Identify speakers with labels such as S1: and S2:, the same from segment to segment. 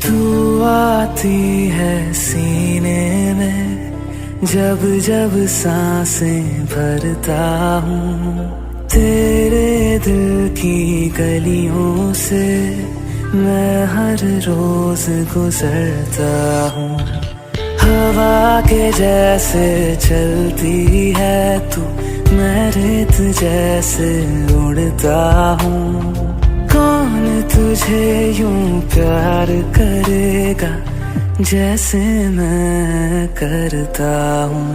S1: तू आती है सीने में, जब जब सांसें भरता हूँ। तेरे दिल की गलियों से मैं हर रोज गुजरता हूँ। हवा के जैसे चलती है तू, मैं रेत जैसे उड़ता हूँ। कौन तुझे यूं प्यार करेगा जैसे मैं करता हूँ।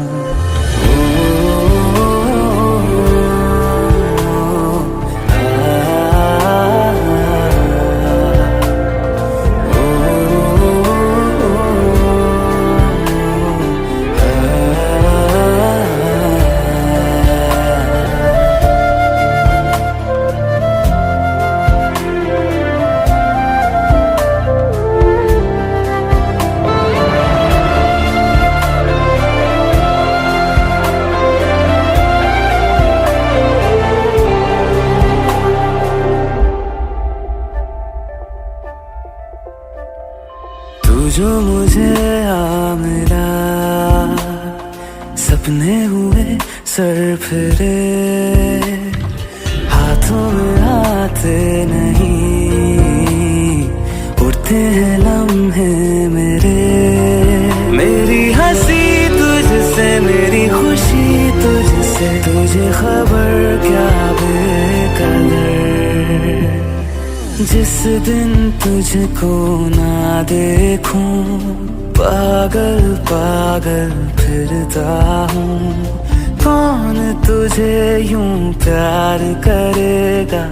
S1: जो मुझे आ मिला, सपने हुए सर फिरे, हाथों में आते नहीं, उड़ते हैं लम्हे मेरे। मेरी हंसी तुझसे, मेरी खुशी तुझसे, तुझे खबर क्या बेकदर। जिस दिन तुझको ना देखूं, पागल पागल फिरता हूँ। कौन तुझे यूं प्यार करेगा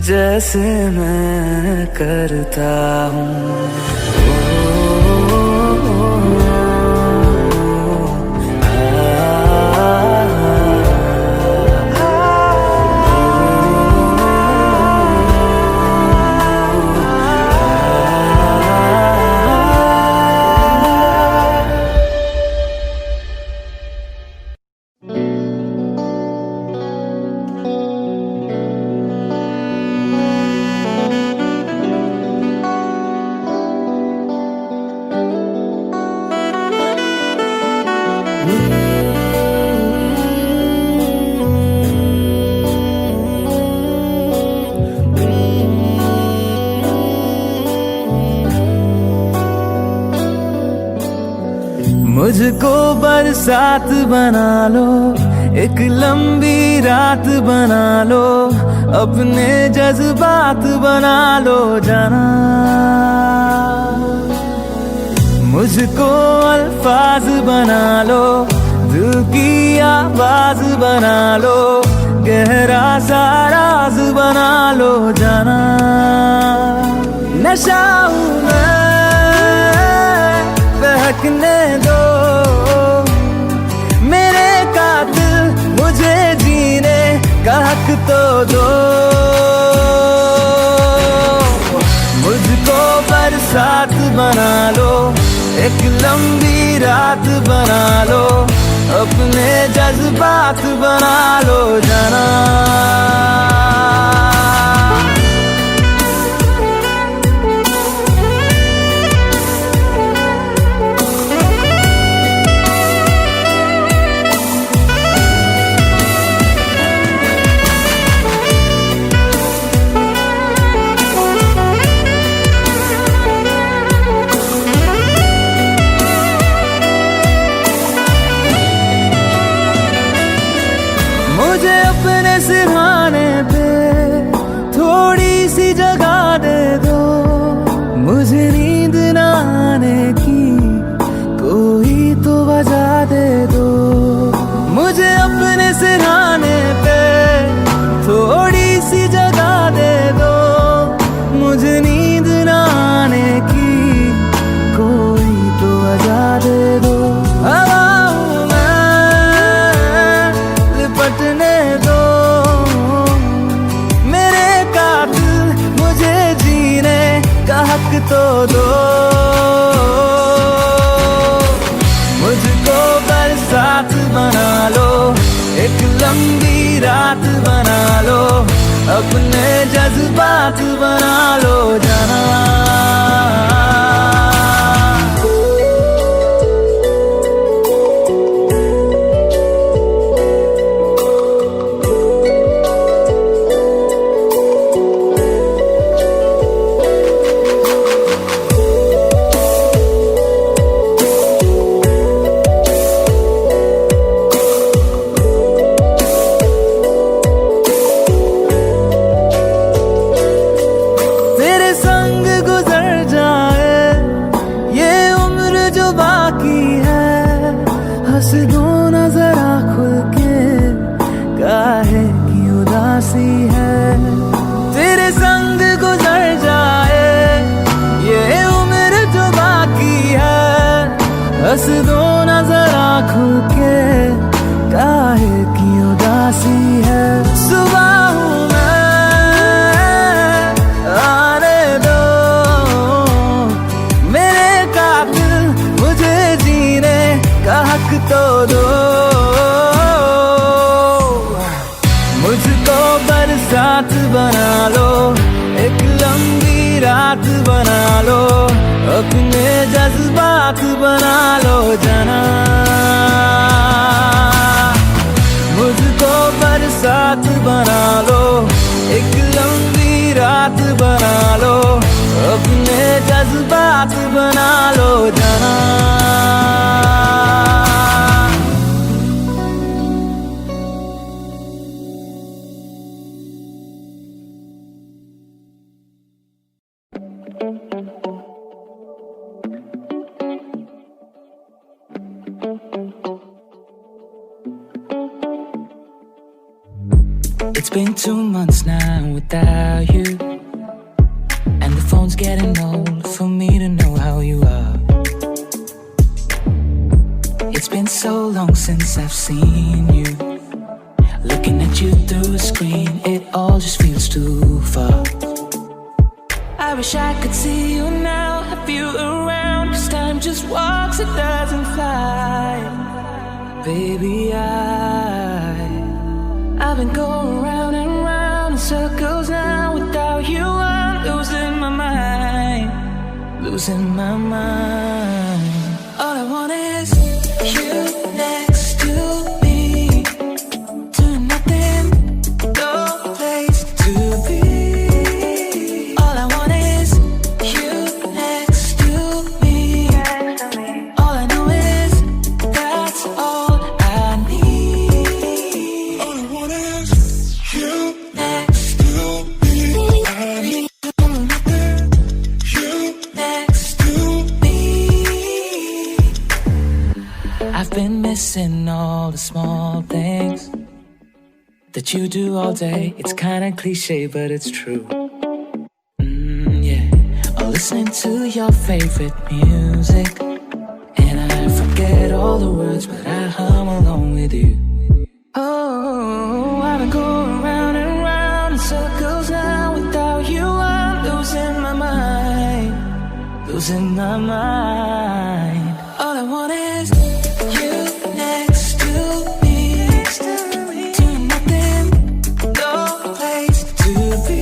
S1: जैसे मैं करता हूँ। मुझको बरसात बना लो, एक लंबी रात बना लो, अपने जज्बात बना लो जाना। मुझको अल्फाज बना लो, दिल की आवाज बना लो, गहरा सा राज बना लो जाना। नशा हूँ मैं, बहकने दो मेरे कातिल, मुझे जीने का हक तो दो। मुझको बरसात बना लो, एक लंबी रात बना लो, अपने जज्बात बना लो जाना। मुझे अपने सिरहाने पे थोड़ी सी जगह दे दो, मुझे नींद न आने की कोई तो वजह दे दो। मुझे अपने सिरहाने पे थोड़ी सी जगह दे दो, मुझे नींद न आने की कोई तो वजह दे दो। लिपटने दो मेरे कातिल, मुझे जीने का हक तो दो। मुझको बरसात बना लो, एक लंबी रात बना लो, अपने जज्बात बना लो जाना। बना लो, अपने जज्बात बना लो जाना।
S2: It's been 2 months now without you, and the phone's getting old for me to know how you are. It's been so long since I've seen you. Looking at you through a screen, it all just feels too far. I wish I could see you now, have you around, 'cause time just walks, it doesn't fly. Baby, I've been going round and round in circles now. Without you I'm losing my mind, losing my mind. All I want is you next to me, doing nothing, no place to be. All I want is you next to me. All I know is that's all I need. All I want is you next to me. I need you next to me. I've been missing all the small things that you do all day. It's kinda cliche, but it's true. Yeah. Or listening to your favorite music, and I forget all the words, but I hum along with you. Oh, I've been going round and round in circles now. Without you I'm losing my mind, losing my mind. All I want is you next to me, doing nothing, no place to be.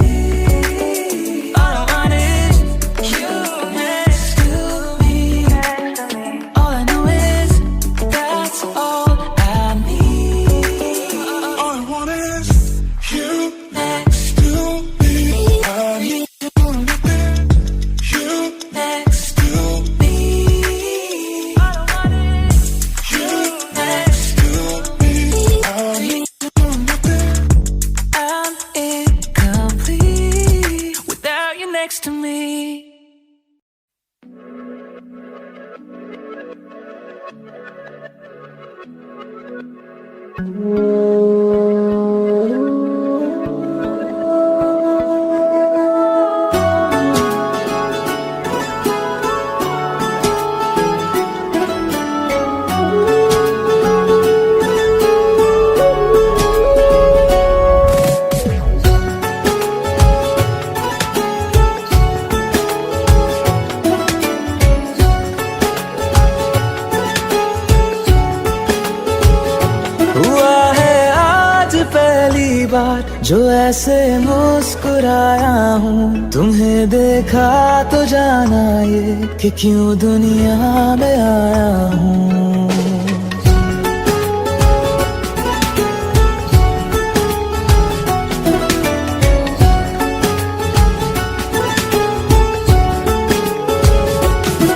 S2: All I want is you next to me. All I know is that's all I need. All I want is you next to me. I need you next to me. All I want is you next to me. I need I'm incomplete without you next to me.
S1: हुआ है आज पहली बार जो ऐसे मुस्कुराया हूँ, तुम्हें देखा तो जाना ये कि क्यों दुनिया में आया हूँ।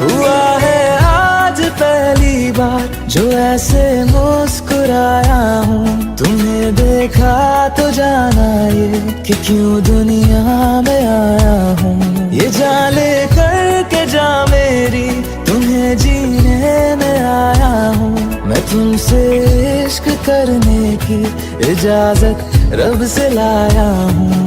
S1: हुआ है आज पहली बार जो ऐसे मुस्कुराया हूँ, तुम्हें देखा तो जाना ये कि क्यों दुनिया में आया हूँ। ये जान कर के जा मेरी तुम्हें जीने में आया हूँ, मैं तुमसे इश्क करने की इजाजत रब से लाया हूँ।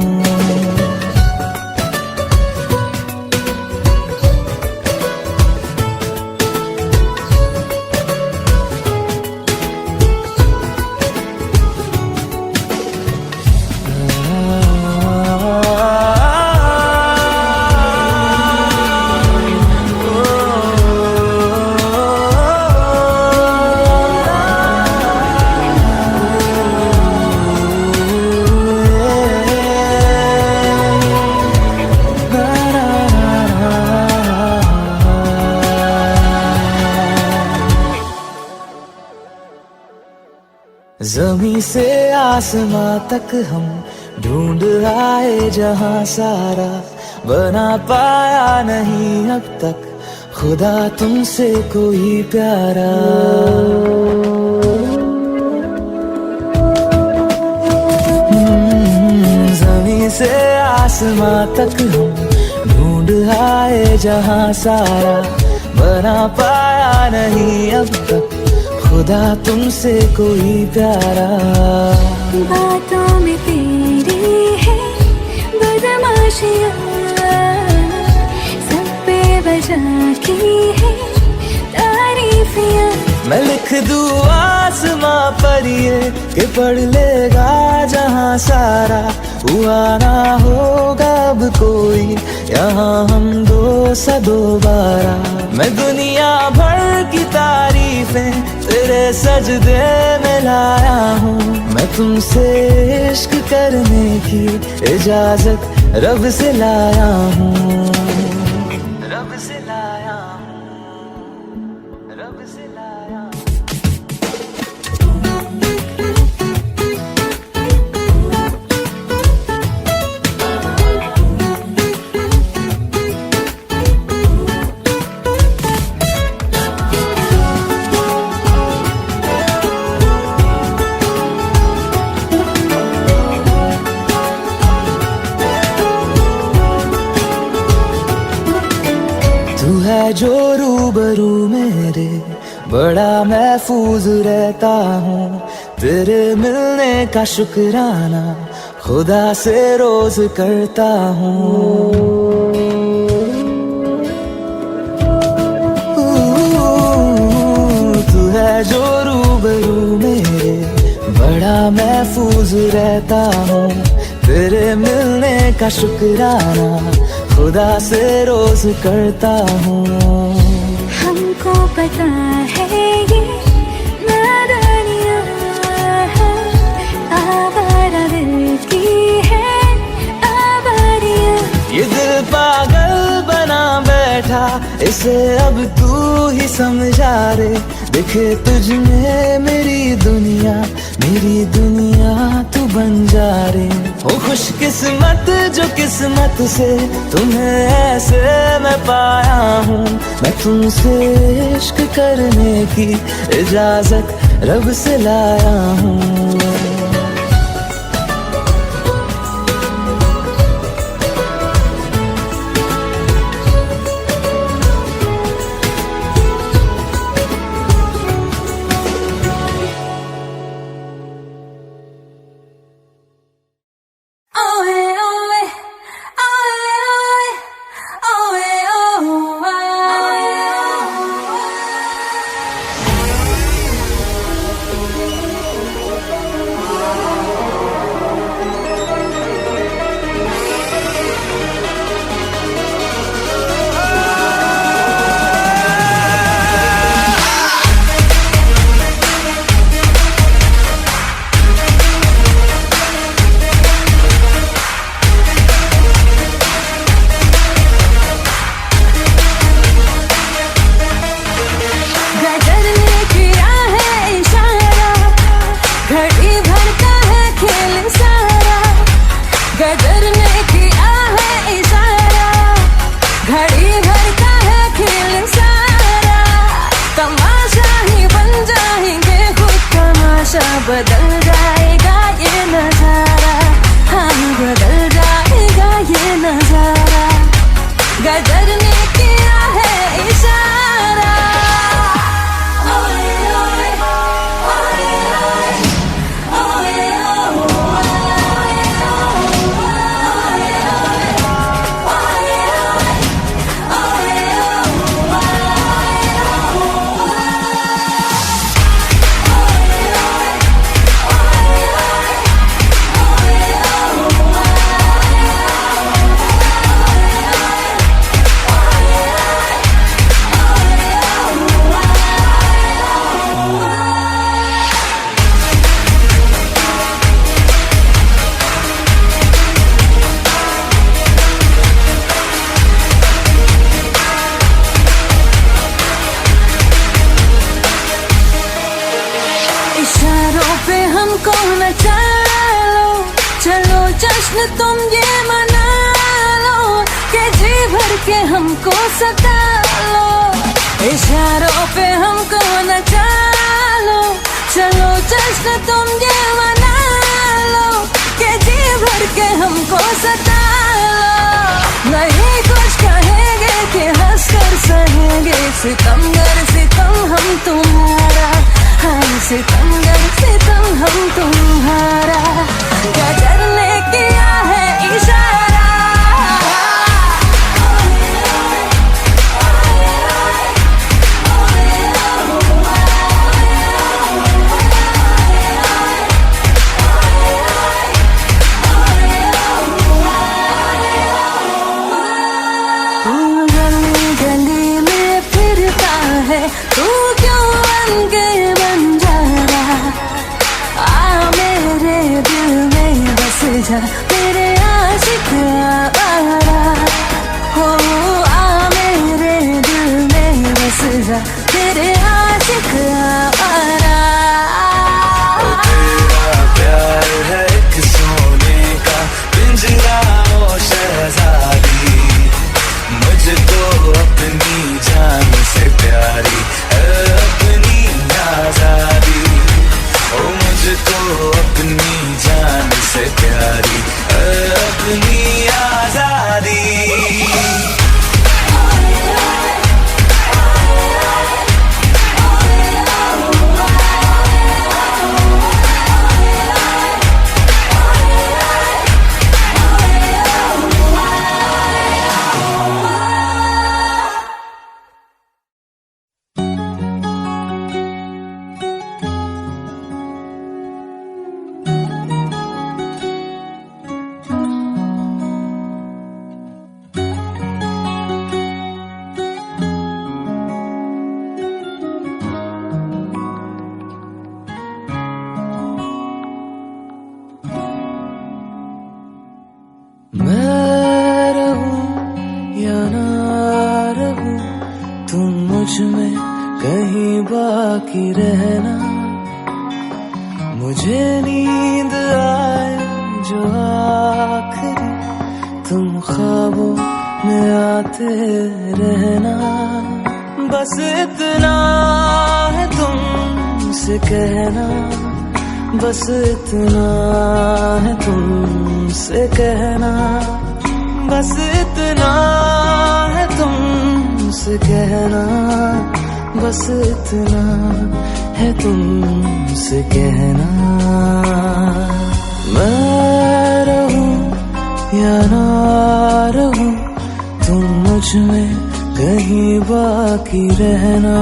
S1: जमीं से आसमां तक हम ढूंढ आए जहां सारा, बना पाया नहीं अब तक खुदा तुमसे कोई प्यारा। जमीन से आसमां तक हम ढूंढ आए जहां सारा, बना पाया नहीं अब तक खुदा तुमसे कोई प्यारा।
S3: बातों में तेरी है बदमाशियाँ, सब पे बजा की है तारीफियाँ।
S1: मैं लिख दूँ आसमां पर ये कि पढ़ लेगा जहां सारा, हुआ ना होगा अब कोई यहाँ हम दो सा दोबारा। मैं दुनिया भर की तारीफें तेरे सजदे में लाया हूँ, मैं तुमसे इश्क करने की इजाजत रब से लाया हूँ, रब से लाया हूँ, रब से लाया हूँ। तू है जो रूबरू मेरे, बड़ा महफूज रहता हूँ, तेरे मिलने का शुक्राना खुदा से रोज करता हूँ। तू है जो रूबरू मेरे, बड़ा महफूज रहता हूँ, तेरे मिलने का शुक्राना खुदा से रोज करता हूँ।
S3: हमको पता है ये नादानियाँ है, आवारा दिल की है आवारियाँ।
S1: ये दिल पागल बना बैठा, इसे अब तू ही समझा रे, दिखे तुझ में मेरी दुनिया तू बन जा रे। ओ खुशकिस्मत जो किस्मत से तुम्हें ऐसे मैं पाया हूँ, मैं तुमसे इश्क करने की इजाजत रब से लाया हूँ।
S3: बदल जाएगा ये नजारा, हाँ बदल जाएगा ये नजारा, गदर ने किया है इशारा। ओए ओए ओए ओए ओए जश्न तुम ये मना लो कि के हमको सता लो, इशारों पे हमको नचा लो, चलो जश्न तुम ये मना लो कि जी भर के हमको सता लो। नहीं कुछ कहेंगे कि हंस कर सहेंगे, सितमगर सितम हम तुम्हारा, हाँ सितमगर सितम हम तुम्हारा, क्या करने किया है इशारा। तू क्यों बन के बंजारा, आ मेरे दिल में बस जा, तेरे आशिक आवारा हो, आ मेरे दिल में बस जा, तेरे आशिक आवारा।
S1: तेरा प्यार है एक सोने का पिंजरा ओ शहजादी, मुझको अपनी जान से प्यारी है अपनी आजादी, ओ मुझको अपनी जान से प्यारी है अपनी आजादी। मैं रहूं या ना रहूं, तुम मुझ में कहीं बाकी रहना, मुझे नींद आए जो आखिरी, तुम ख्वाबों में आते रहना, बस इतना है तुमसे कहना, बस इतना है तुमसे कहना, बस इतना है तुमसे कहना, बस इतना है तुमसे कहना। मैं रहूं या ना रहूं, तुम मुझ में कहीं बाकी रहना।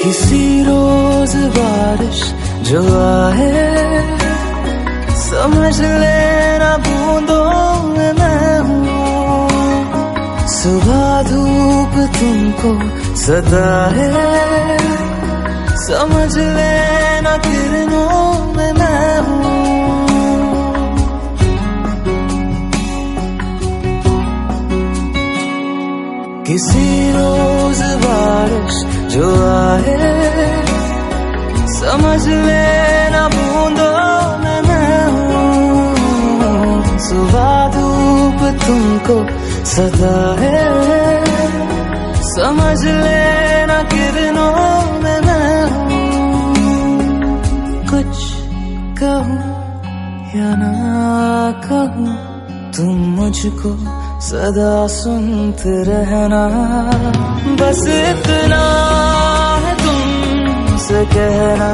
S1: किसी रोज बारिश जो आए, समझ लेना बूंदों में मैं हूँ, सुबह धूप तुमको सदा है, समझ लेना किरणों में मैं हूँ। किसी रोज बारिश जो आए, समझ लेना बूंदों में मैं हूँ, सुबह धूप तुमको सदा है, समझ लेना किरणों में मैं हूँ। कुछ कहूँ या ना कहूँ, तुम मुझको सदा सुनते रहना, बस इतना है तुमसे कहना,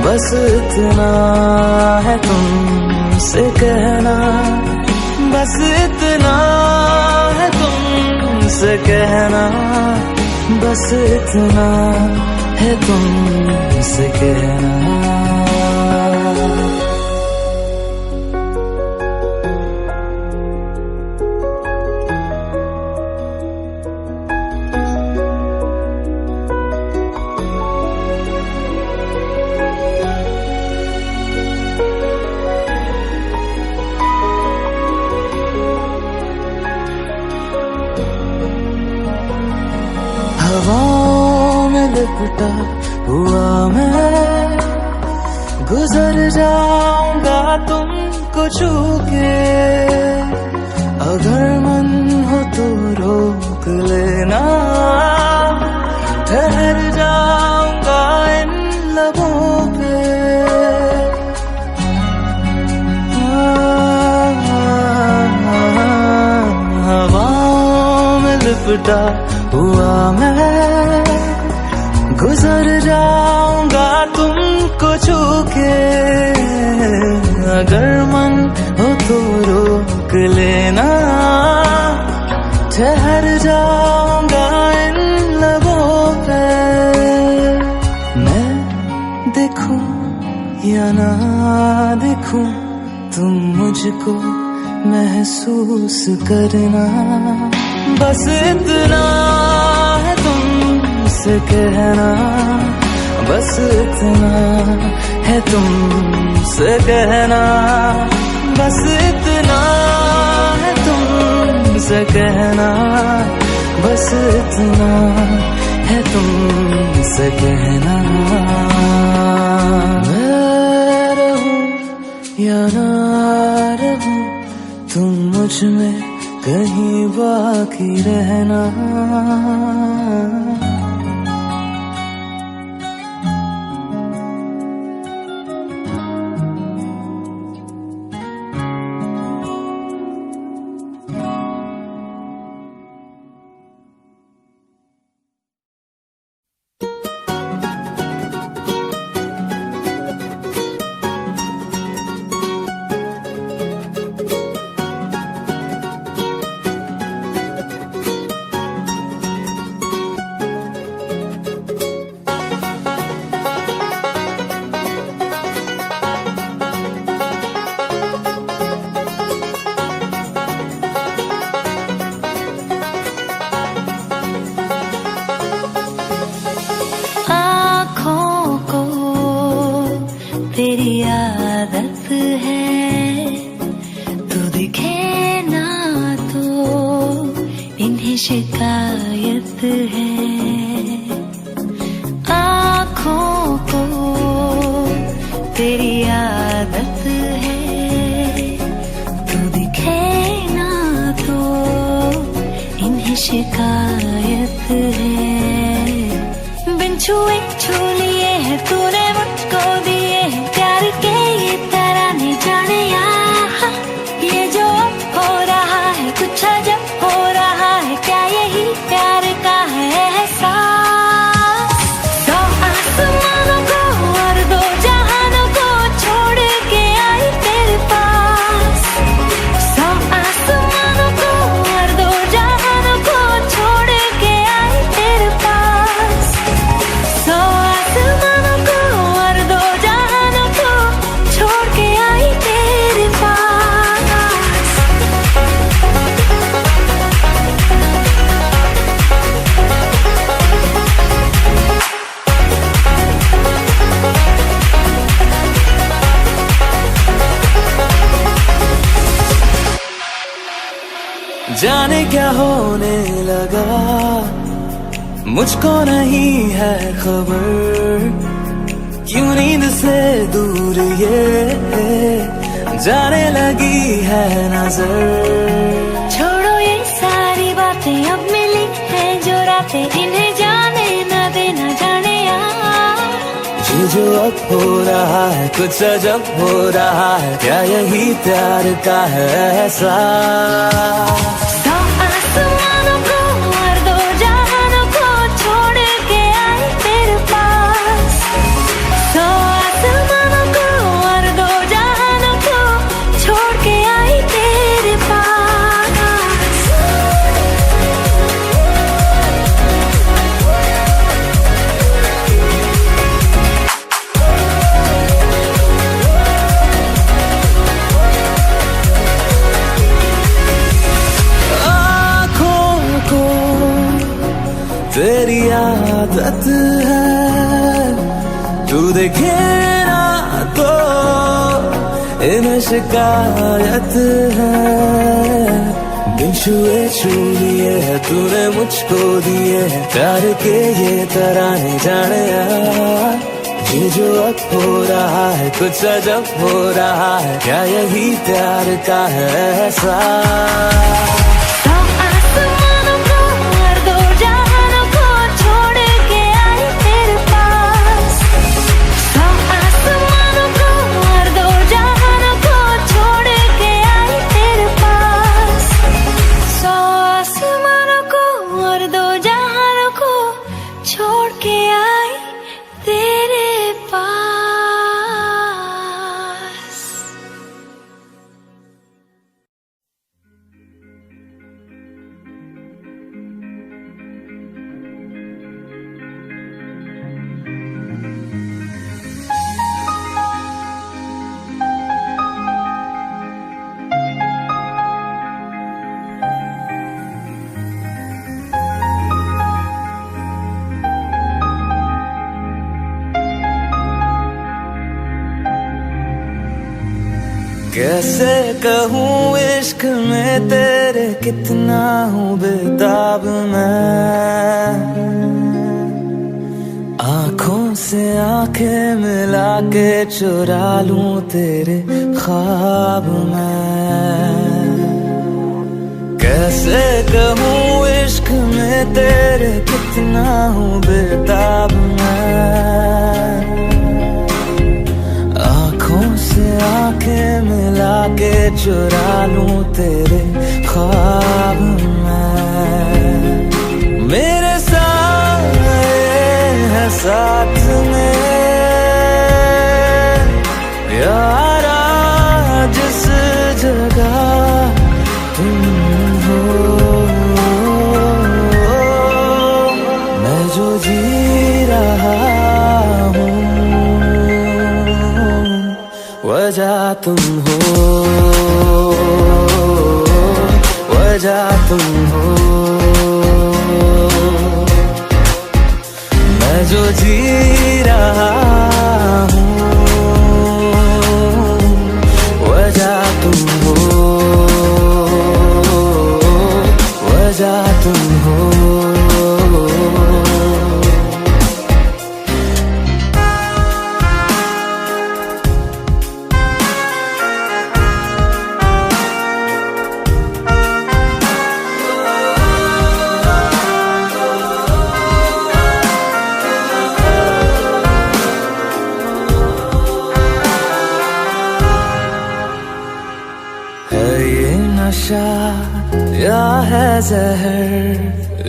S1: बस इतना है तुमसे कहना, बस इतना है तुमसे कहना, बस इतना है तुमसे कहना। लिपटा हुआ मैं गुजर जाऊंगा तुमको छू के। अगर मन हो तो रोक लेना, ठहर जाऊंगा इन लबों पे। हवाओं में लिपटा हुआ मैं गुजर जाऊंगा तुमको छू के। अगर मन हो तो रोक लेना, ठहर जाऊंगा इन लबों पे। मैं देखूं या ना देखूं, तुम मुझको महसूस करना। बस इतना है तुमसे कहना, बस इतना है तुमसे कहना, बस इतना है तुमसे कहना, बस इतना है तुमसे कहना। मैं रहूं या ना रहूं, तुम मुझ में कहीं बाकी रहना।
S3: तेरी आदत है, तू दिखे ना तो इन्हें शिकायत है। आँखों को तेरी आदत है, तू दिखे ना तो इन्हें शिकायत है। बिन छुए छू लिए है तूने मुझको दिए हैं प्यार के ये तराने जाने यहाँ। ये जो हो रहा है कुछ अजब हो रहा है, क्या यही प्यार का है एहसास। दो आसमानों को और दो जहानों को छोड़ के आई तेरे पास। सौ आसमानों को और दो जहानों को छोड़ के आई तेरे पास। सौ आसमानों को और दो जहानों को छोड़ के आई तेरे पास।
S1: जाने क्या होने लगा, मुझको नहीं है खबर। क्यों नींद से दूर ये जाने लगी है नजर।
S3: छोड़ो ये सारी बातें, अब मिली है जो रातें, इन्हें जाने न देना जाने यार।
S1: ये जो अब हो रहा है कुछ अजब हो रहा है, क्या यही प्यार का है एहसास।
S3: सौ आसमानों को और दो जहानों को छोड़ के आई तेरे पास। सौ आसमानों को और दो जहानों को छोड़ के आई तेरे पास।
S1: तेरी आदत है, तू देखे ना तो इन्हें शिकायत है। बिन छुए छू लिए है तूने मुझको दिए है प्यार के ये तराने जाने यार। ये जो अब हो रहा है कुछ अजब हो रहा है, क्या यही प्यार का है एहसास। कैसे कहूँ इश्क में तेरे कितना हूँ बेताब मैं, आँखों से आंखें मिला के चुरा लूं तेरे ख्वाब मैं। कैसे कहूँ इश्क में तेरे कितना हूँ बेताब मैं, आँखों से आंखें मिला के चुरा लूं तेरे ख्वाब मैं। मेरे साए है साथ में यारा जिस जगह तुम हो, मैं जो जी रहा हूँ वजह तुम हो, वजह तुम हो। मैं जो जी रहा हूँ वजह तुम हो, वजह तुम हो। नशा या है जहर,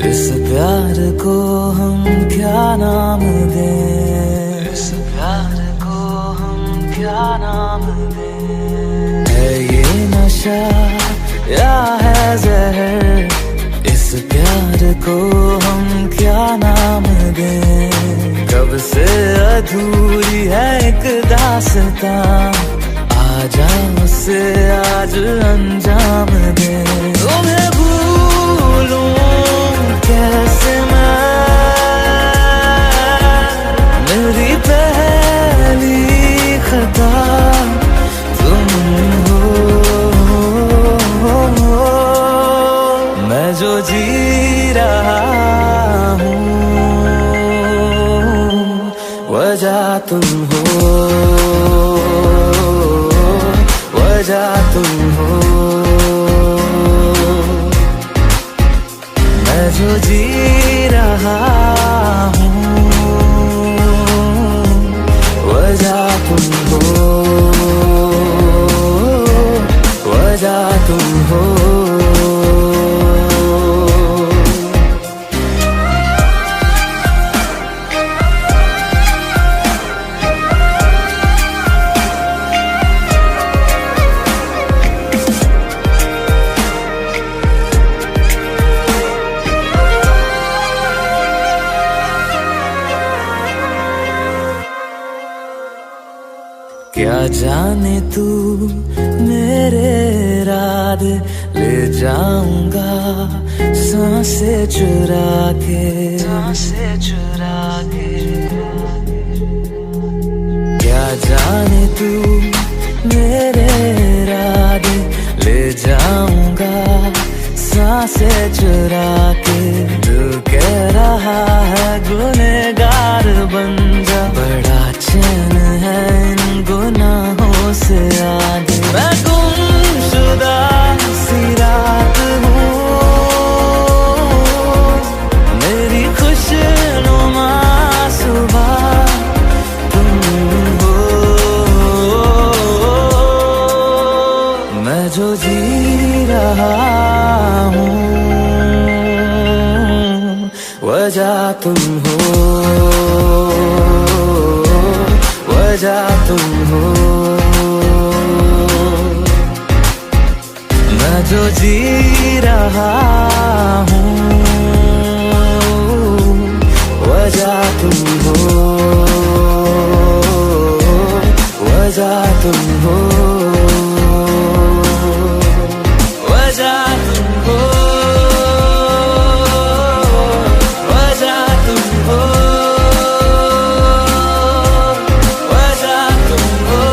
S1: इस प्यार को हम क्या नाम दें, इस प्यार को हम क्या नाम दें। है ये नशा या है जहर, इस प्यार को हम क्या नाम दें। कब से अधूरी है एक दास्तां, आजा मुझसे आज अंजाम दे। तुम्हें भूलूं कैसे मैं, मेरी पहली खता तुम हो। मैं जो जी रहा हूँ वजह तुम हो, वजह तुम हो। मैं जो जी रहा हूँ वजह तुम हो, वजह तुम हो। क्या जाने तू मेरे इरादे ले जाऊंगा सांसें चुरा के, सांसें चुरा के। क्या जाने तू मेरे इरादे ले जाऊंगा से चुरा के दिल कह रहा है गुनहगार बन जा। बड़ा चैन है इन गुनाहों से आगे। मैं गुमशुदा सी रात हूँ, मेरी खुशनुमा सुबह तुम हो। मैं जो जी रहा हूँ वजह तुम हो, वजह तुम हो। मैं जो जी रहा हूँ वजह तुम हो, वजह तुम हो, वजह तुम हो, वजह तुम हो, वजह तुम हो,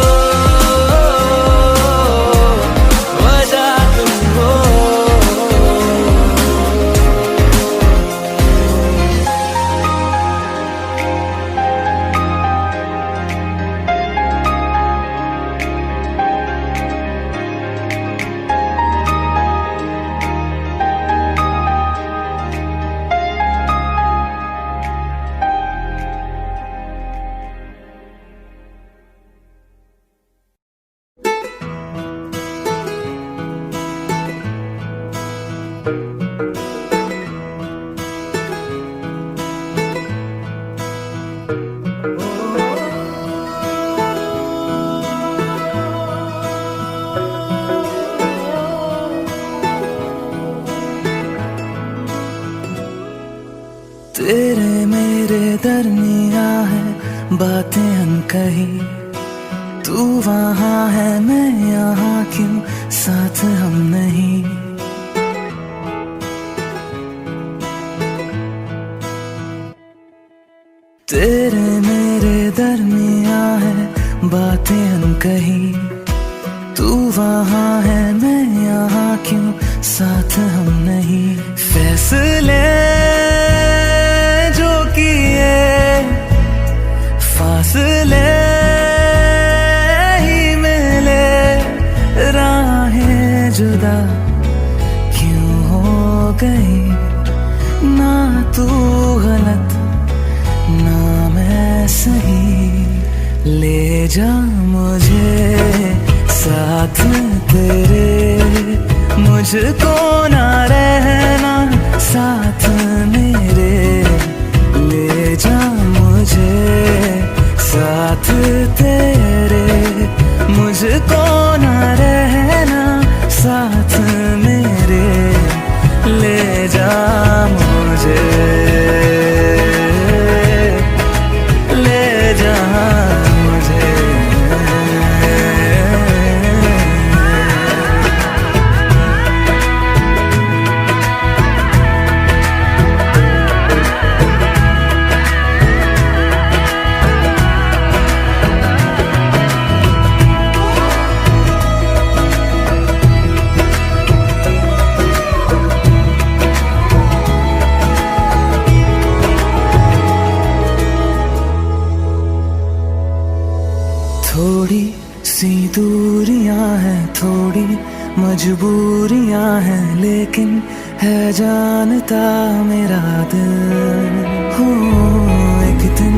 S1: वजह तुम हो। तेरे मेरे दरमिया है बातें अनकही। तू वहाँ है मैं यहाँ, क्यों साथ हम नहीं। तेरे मेरे दरमिया है बातें अनकही। तू वहाँ है मैं यहाँ, क्यों साथ हम नहीं। फैसले जो किए फासले ही मिले, राहें जुदा क्यों हो गई। ना तू गलत ना मैं सही, ले जा मुझे साथ तेरे। मुझको ना रहना साथ मेरे, ले जा मुझे साथ तेरे। मुझको ना रहना साथ मेरे, ले जा मुझे, ले जा मुझे। थोड़ी सी दूरियां हैं, थोड़ी मजबूरियां हैं, लेकिन है जानता मेरा दिल। हो एक दिन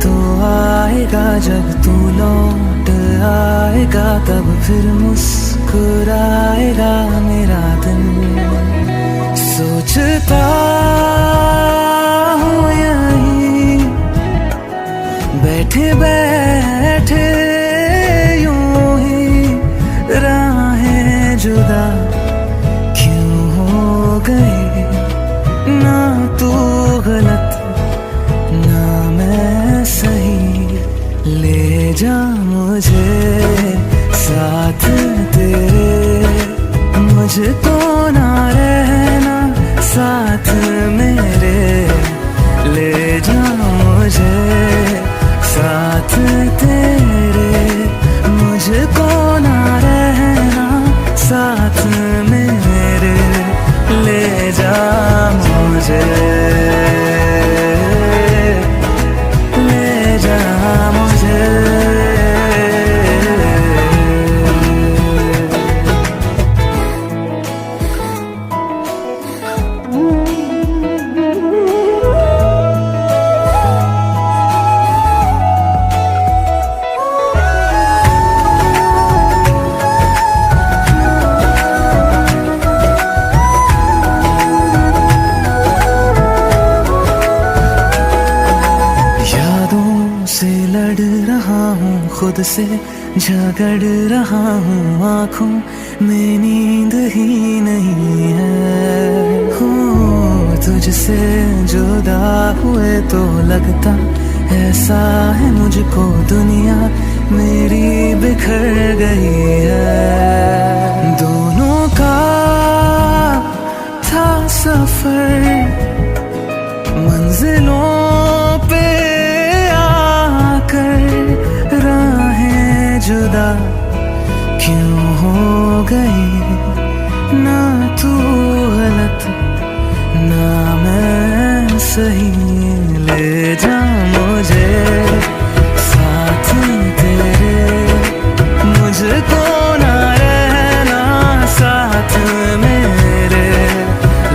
S1: तो आएगा जब तू लौट आएगा, तब फिर मुस्कुराएगा मेरा दिल। सोचता हूँ यहीं बैठे बैठे यूं ही, राहें जुदा क्यों हो गई। ना तू गलत ना मैं सही, ले जा मुझे साथ तेरे। मुझको ना रहना साथ मेरे, ले जा मुझे साथ तेरे। मुझको ना रहना साथ मेरे, ले लड़ रहा हूँ खुद से, झगड़ रहा हूँ, आँखों में नींद ही नहीं है। हो तुझसे जुदा हुए तो लगता ऐसा है मुझको दुनिया मेरी बिखर गई है। दोनों का था सफर, मंजिलों पे आकर राहें जुदा क्यों हो गई। ना तू गलत ना मैं सही, ले जा मुझे साथ तेरे, मुझको ना रहना साथ मेरे।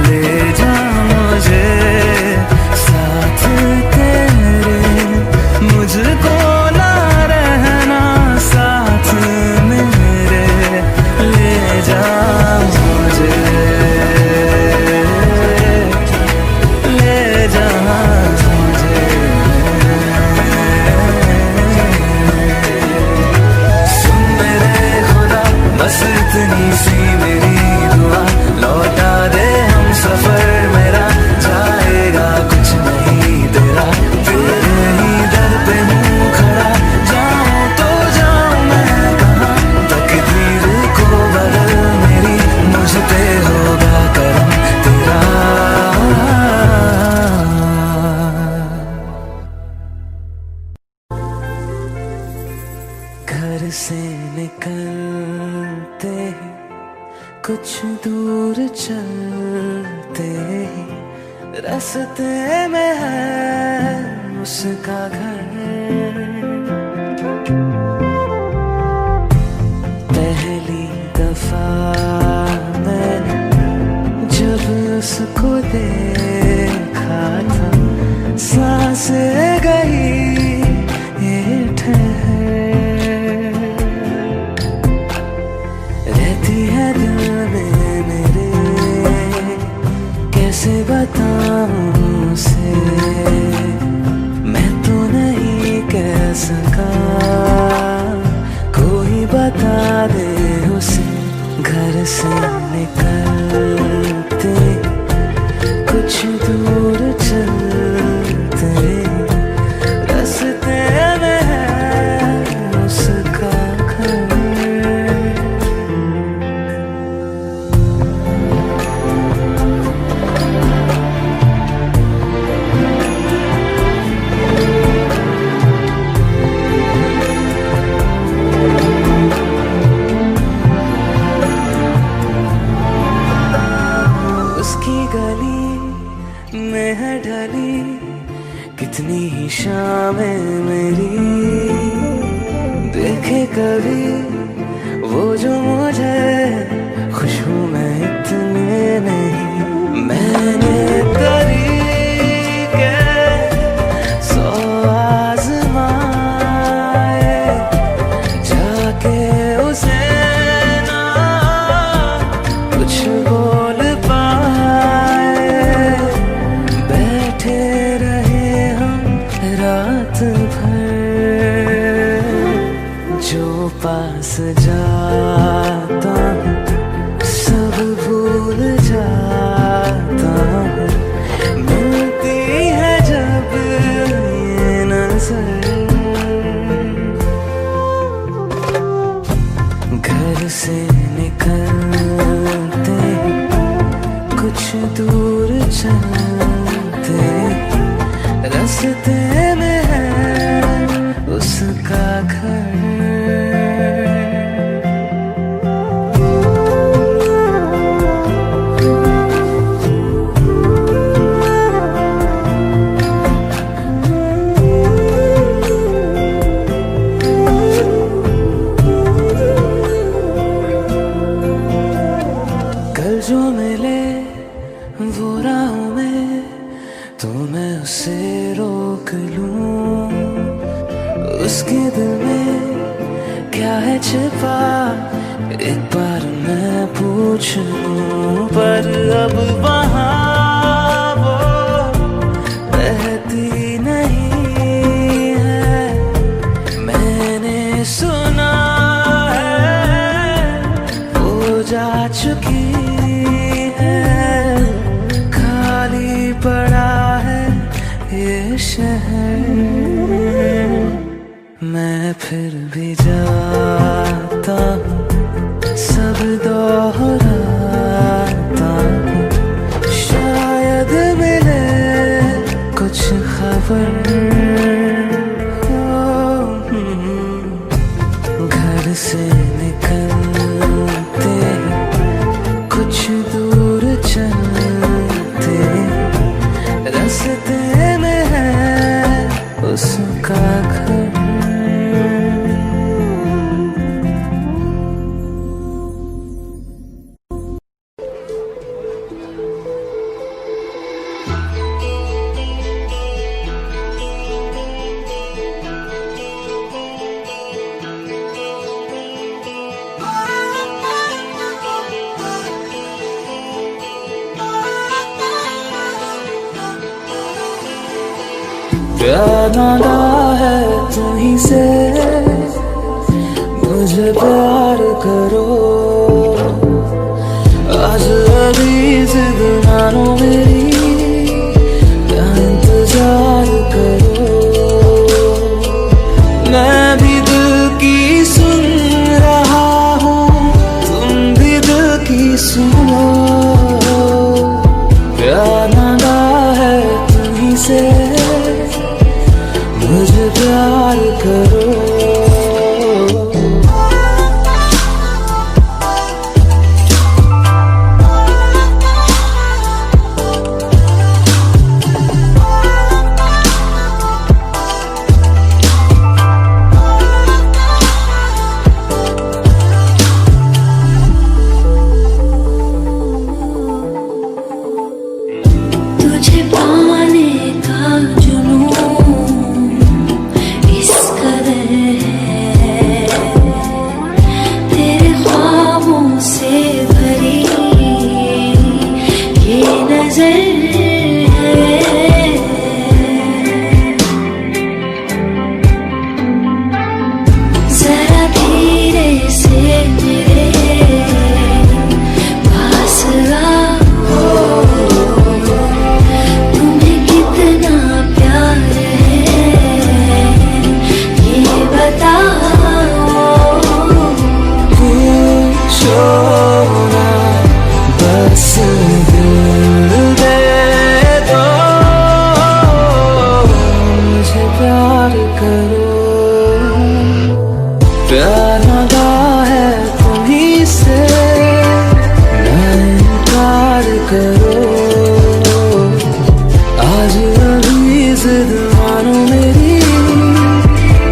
S1: ले जा मुझे साथ तेरे, मुझको ना रहना साथ मेरे। ले जा मुझे, ले जा मुझे। सुन मेरे खुदा बस इतनी सी मेरी दुआ, लौटा दे हम सफर मेरा, जाएगा कुछ नहीं तेरा। तेरे ही दर पे हूँ खड़ा, जाऊँ तो जाऊँ मैं कहाँ। तकदीर को बदल मेरी, मुझ पे होगा करम तेरा। घर से निकलते ही कुछ दूर चलते ही रास्ते में है उसका घर। पहली दफा मैंने जब उसको देखा था, सांसें गई ये ठहर, रहती है दिल में मेरे, कैसे बताऊं उसे। मैं तो नहीं कह सका, कोई बता दे उसे। घर से निकलते कुछ दूर चलते रास्ते में है उसका घर। उसकी गली में है ढली कितनी ही शामें मेरी, देखे कभी वो जो मुझे खुशबू में इतने नहीं। मैंने तरीके सौ आज़माए, जाके उसे ना कुछ बोल पाए। बैठे रहे हम रात भर, जो पास जाता हूँ सब भूल जाता हूँ। मिलती है जब ये नजर, घर से निकलते कुछ दूर चलते रास्ते में है उसका घर। कल जो मिले वो राहों में तो मैं उसे रोक लूं। उसके दिल में क्या है छिपा एक बार मैं पूछ लूं। पर अब वहाँ वो रहती नहीं है, चुकी है, खाली पड़ा है ये शहर। मैं फिर भी जाता हूँ, सब दोहराता हूँ, शायद मिले कुछ खबर। घर से निकलते कुछ दूर चलते, रास्ते में है उसका घर। प्यार नादा है तुम्हीं से, मुझे प्यार करो। आज अभी जिद मानो मेरी, या इंतजार करो। मैं भी दिल की सुन रहा हूँ, तुम भी दिल की सुनो। प्यार नादा है तुम्हीं से, मुझे प्यार करो।
S3: तुझे पाने का जुनून इस कदर है, तेरे ख्वाबों से भरी ये नजर है। जरा धीरे से मेरे पास आओ, तुम्हें कितना प्यार है ये बताओ।
S1: पूछो ना बस दिल दे दो, मुझे प्यार करो। प्यार नादा है तुम्हीं से, ना इनकार करो। आज अभी जिद मानो मेरी,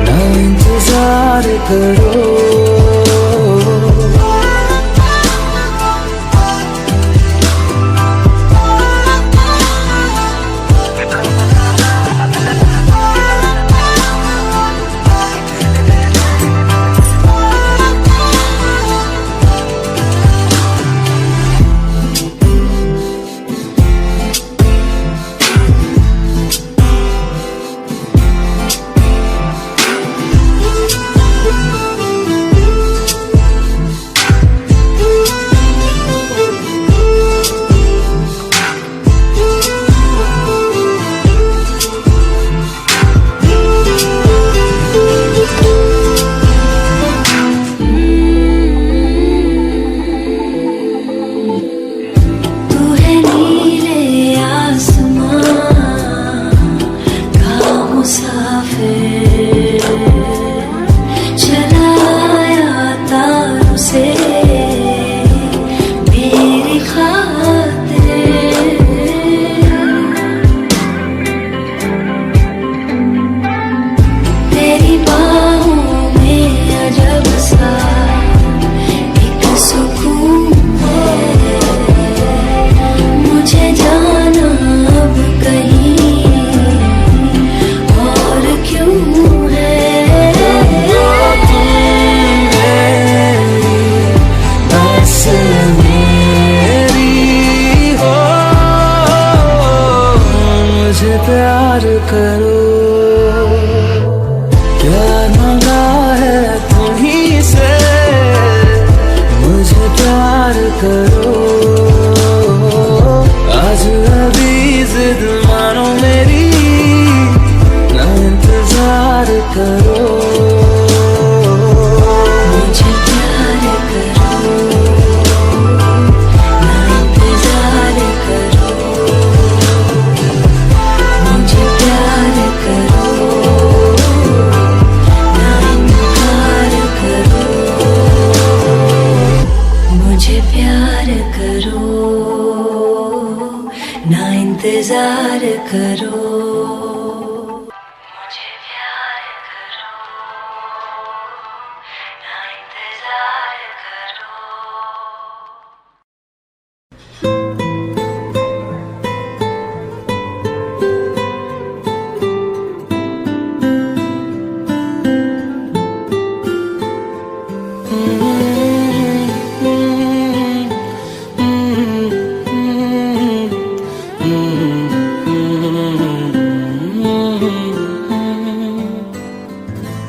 S1: ना इंतजार करो।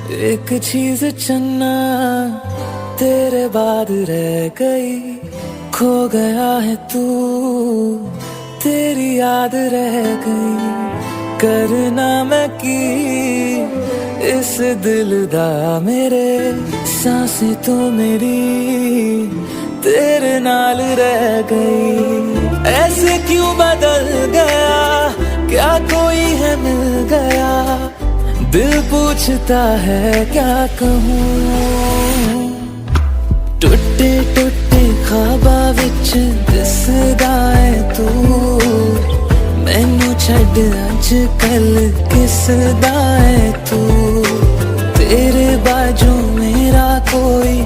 S1: एक चीज चन्ना तेरे बाद रह गई, खो गया है तू तेरी याद रह गई। करना मैं की इस दिल दा मेरे, सांसें तो मेरी तेरे नाल रह गई। ऐसे क्यों बदल गया, क्या कोई है मिल गया, दिल पूछता है क्या कहूँ। टुटे टुटे ख्वाबा विच दिसदा है तू, मैनू छड़ अज कल किसदा है तू। तेरे बाजू मेरा कोई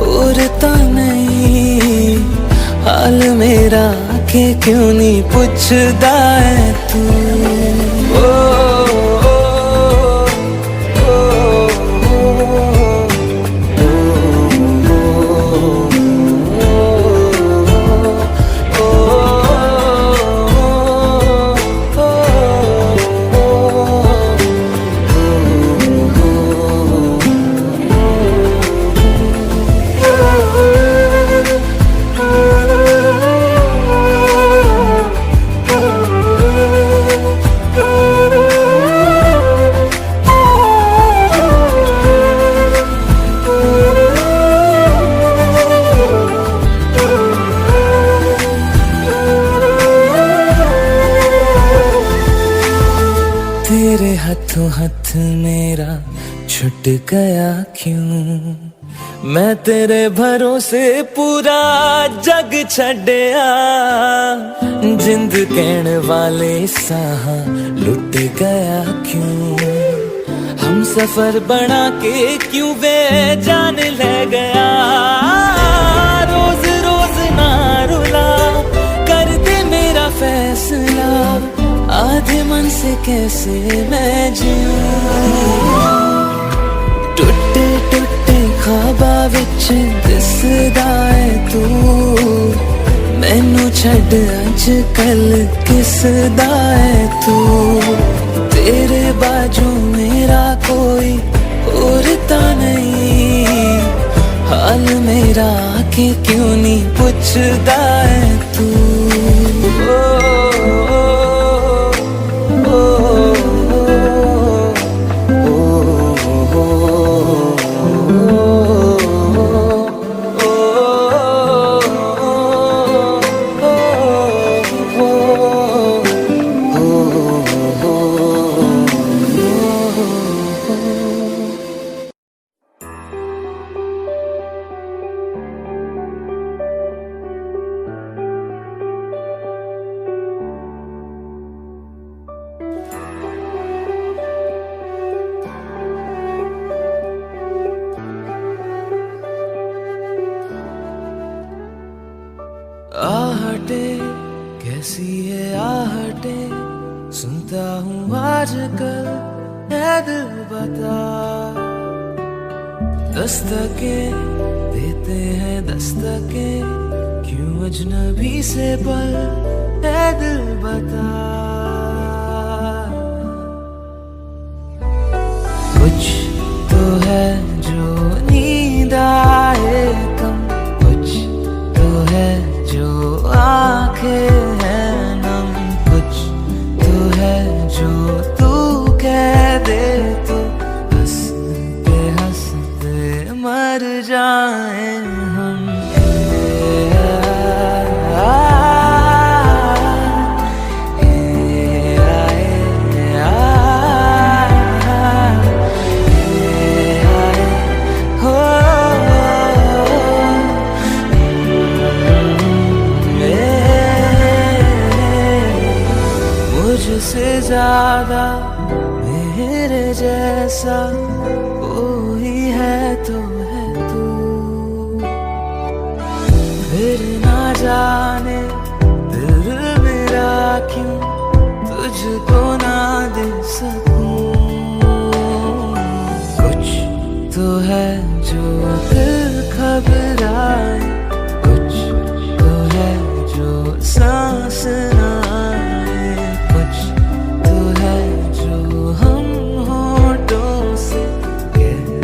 S1: और ता नहीं, हाल मेरा के क्यों नहीं पूछदा है तू। तेरे हाथों हाथ मेरा छुट गया क्यों, मैं तेरे भरोसे पूरा जग छड़या। जिंद कहण वाले साह लुट गया क्यों, हम सफर बना के क्यों बेजान ले गया। रोज रोज ना रुला, कर दे मेरा फैसला, आधे मन से कैसे मैं जीऊं। टुटे टुटे ख्वाबा विच दिसदा है तू, मैनू छड़ अज कल किसदा है तू। तेरे बाजू मेरा कोई और ता नहीं, हाल मेरा के क्यों नहीं पूछदा है तू। आहटे कैसी है आहटे, सुनता हूँ आजकल है दिल बता। दस्तके देते हैं दस्तके, क्यों अजनबी से पल है दिल बता। कुछ तो है जो नींद आए कम, कुछ तो है जो आंखें हैं नम, कुछ तो है जो तू कह दे तो हंसते मर जाए हम। मुझसे ज्यादा मेरे जैसा कोई है तो है तू, फिर ना जाने दिल मेरा क्यों तुझको ना दे सकूं। कुछ तो है जो दिल घबराए, कुछ तो है जो सांस ना आए, कुछ तो है जो हम होठों से कह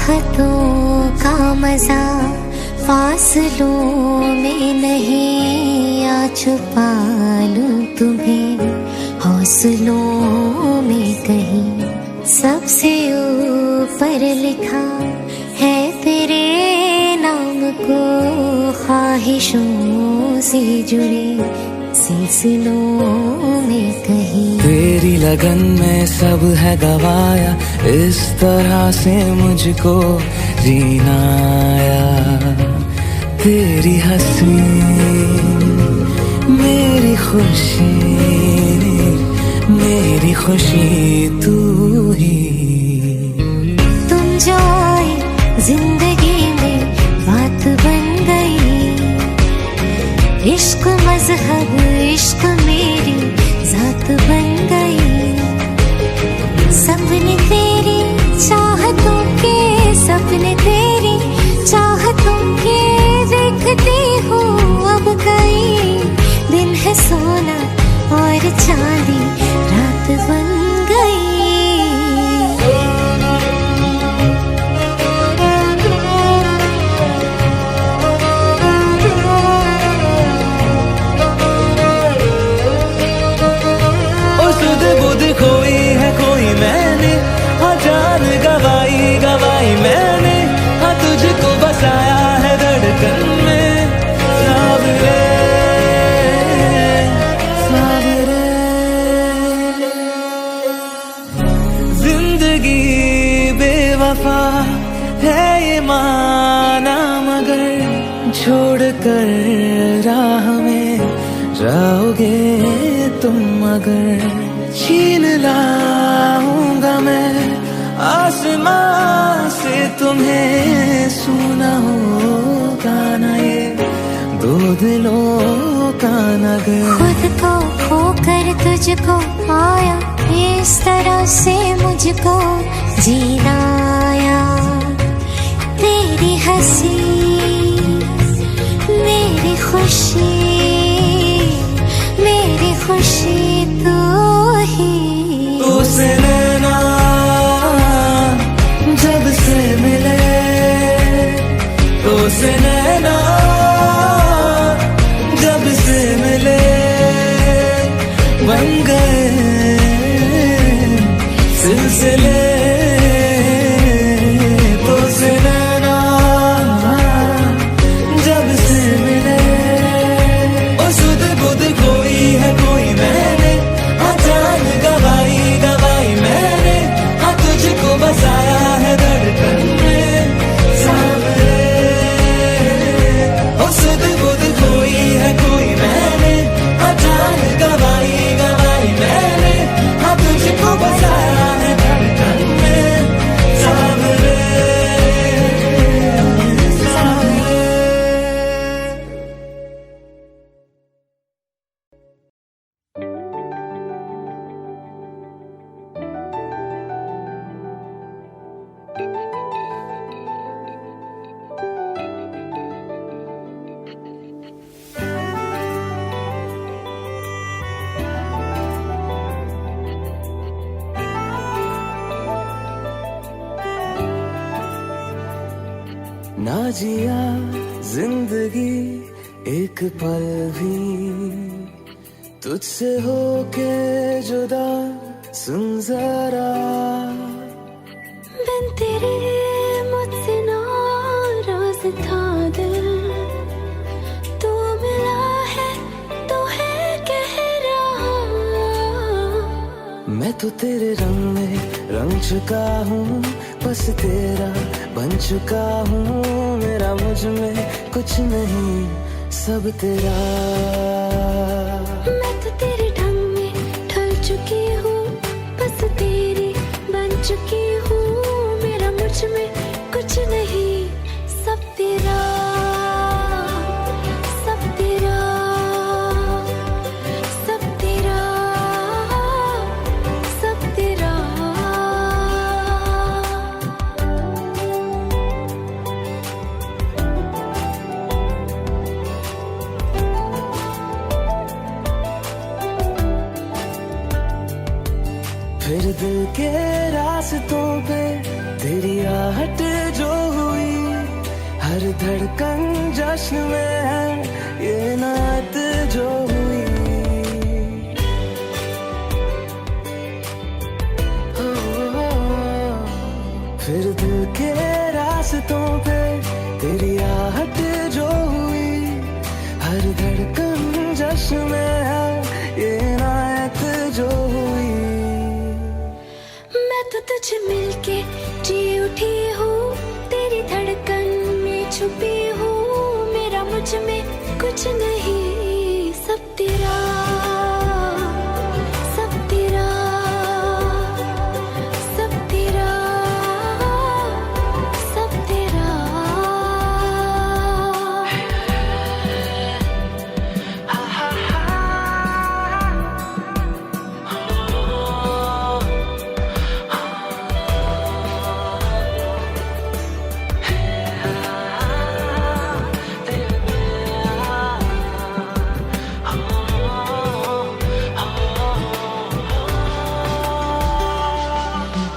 S4: चाहतों का मजा फासलों में नहीं, आ छुपा लूं तुम्हें हौसलों में कहीं। सबसे ऊपर लिखा है तेरे नाम को, ख्वाहिशों से जुड़े सिलसिलों में कहीं।
S1: तेरी लगन में सब है गवाया, इस तरह से मुझको जीना आया। तेरी हंसी मेरी खुशी, मेरी खुशी तू ही।
S4: तुम जो आए जिंदगी में बात बन गई, इश्क मजहब इश्क मेरी जात बन गई। सपने तेरी चाहतों के, सपने तेरी चाहतों के देखती हूँ अब कई। दिन है सोना और चांदी रात बन गई।
S1: बुध खोई है कोई मैंने, हाँ जान गवाई गवाई मैंने, हाँ तुझको बसाया है धड़कन में। सावरे सावरे जिंदगी बेवफा है ये माना, मगर छोड़ कर राह में जाओगे तुम अगर। छीन लाऊंगा मैं आसमां से तुम्हें, सुना होगा ना ये दो दिलों का नगर।
S4: खुद को खोकर तुझको पाया, इस तरह से मुझको जीना आया। तेरी हंसी मेरी खुशी, मेरी खुशी तू ही।
S1: तुझसे नैना जब से मिले, तुझसे नैना जब से मिले, बन गए सिलसिले। तुझसे नैना जब से मिले, ओ सुध बुध कोई है कोई मैंने, हाँ जान गवाई गवाई मैंने, हाँ तुझको बसाया है धड़कन में। सावरे ओ सुध बुध कोई है कोई मैंने, हाँ जान गवाई गवाई मैंने, हाँ तुझको बसाया है धड़कन में। सावरे सावरे। ना जिया जिंदगी एक पल भी, तुझसे होके जुदा सुन जरा।
S4: बिन तेरे मुझसे नाराज था दिल, तू मिला है तो है कह रहा।
S1: मैं तो तेरे रंग में रंग चुका हूँ, बस तेरा बन चुका हूँ। मेरा मुझ में कुछ नहीं, सब तेरा।
S4: मैं तो तेरे ढंग में ढल चुकी हूँ, बस तेरी बन चुकी हूँ। मेरा मुझ में कुछ नहीं, सब तेरा, सब तेरा, सब तेरा, सब तेरा।
S1: फिर दिल के रास्तों पे तेरी आहट जो हुई, हर धड़कन जश्न में है, ये नात जो हुई। फिर दिल के रास्तों पे तेरी आहट जो हुई, हर धड़कन जश्न में है, ये नात जो हुई।
S4: मैं तो तुझे मिलके जी उठी हूँ, तेरी धड़कन में छुपी हूँ, मेरा मुझ में कुछ नहीं, सब तेरा, सब तेरा, सब तेरा, सब तेरा।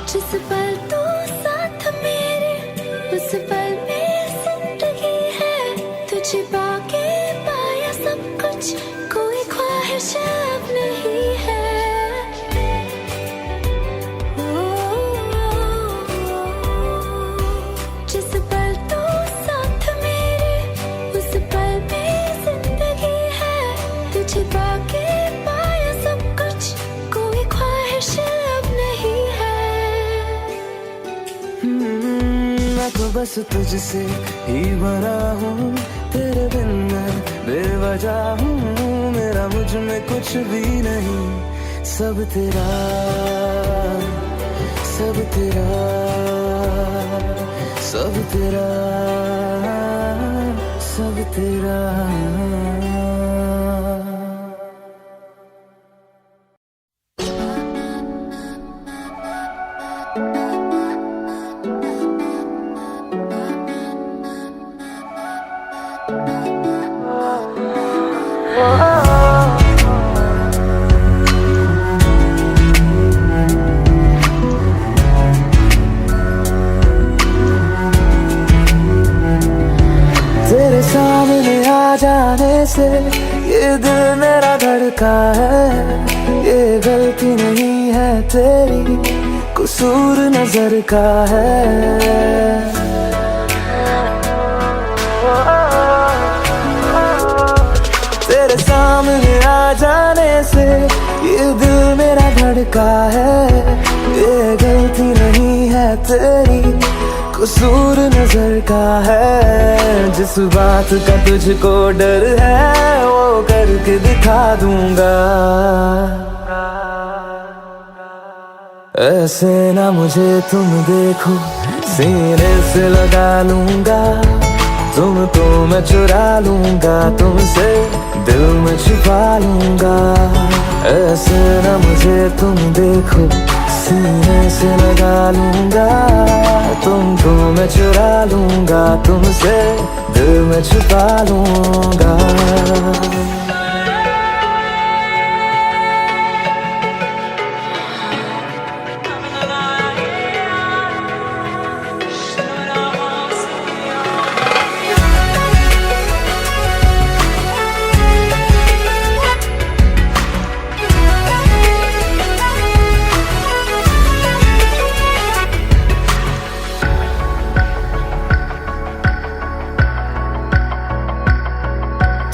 S4: जिस पल तू साथ मेरे, उस पल में जिंदगी है, तुझे पाके पाया सब कुछ, कोई ख्वाहिश अब नहीं है। जिस पल तू साथ मेरे, उस पल में जिंदगी है, तुझे पाके पाया सब कुछ, कोई ख्वाहिश अब नहीं है।
S1: मैं तो बस तुझसे ही बना हूँ, तेरे बिन मैं बेवजह हूँ, मेरा मुझ में कुछ भी नहीं, सब तेरा, सब तेरा, सब तेरा, सब तेरा। तेरे सामने आ जाने से ये दिल मेरा धड़का है, ये गलती नहीं है तेरी, कसूर नजर का है। तेरे सामने आ जाने से ये दिल मेरा धड़का है, ये गलती नहीं है तेरी, कसूर नजर का है। जिस बात का तुझको डर है, वो करके दिखा दूंगा। ऐसे ना मुझे तुम देखो, सीने से लगा लूंगा, तुमको मैं चुरा लूंगा, तुमसे दिल में छुपा लूंगा। ऐसे ना मुझे तुम देखो, सीने से लगा लूंगा, तुमको मैं चुरा लूंगा, तुमसे दिल में छुपा लूंगा।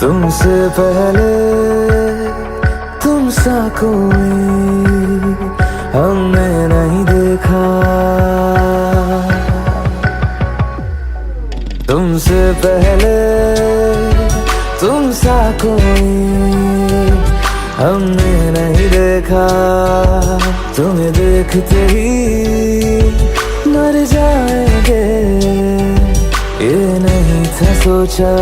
S1: तुमसे पहले तुम सा कोई हमने नहीं देखा, तुमसे पहले तुम सा कोई हमने नहीं देखा। तुम्हें देखते ही मर जाएंगे, ये नहीं था सोचा।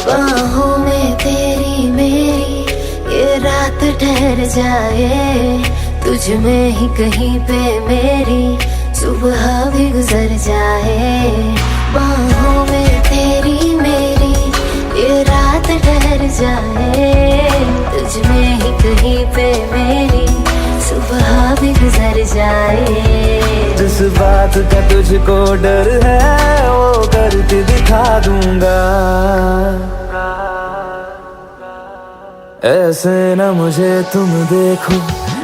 S4: बाहों में तेरी मेरी ये रात ठहर जाए, तुझ में ही कहीं पे मेरी सुबह भी गुजर जाए। बाहों में तेरी मेरी ये रात ठहर जाए, तुझ में ही कहीं पे मेरी सुबह भी गुजर जाए।
S1: जिस बात बात का तुझको डर है वो करके दिखा दूंगा। ऐसे न मुझे तुम देखो,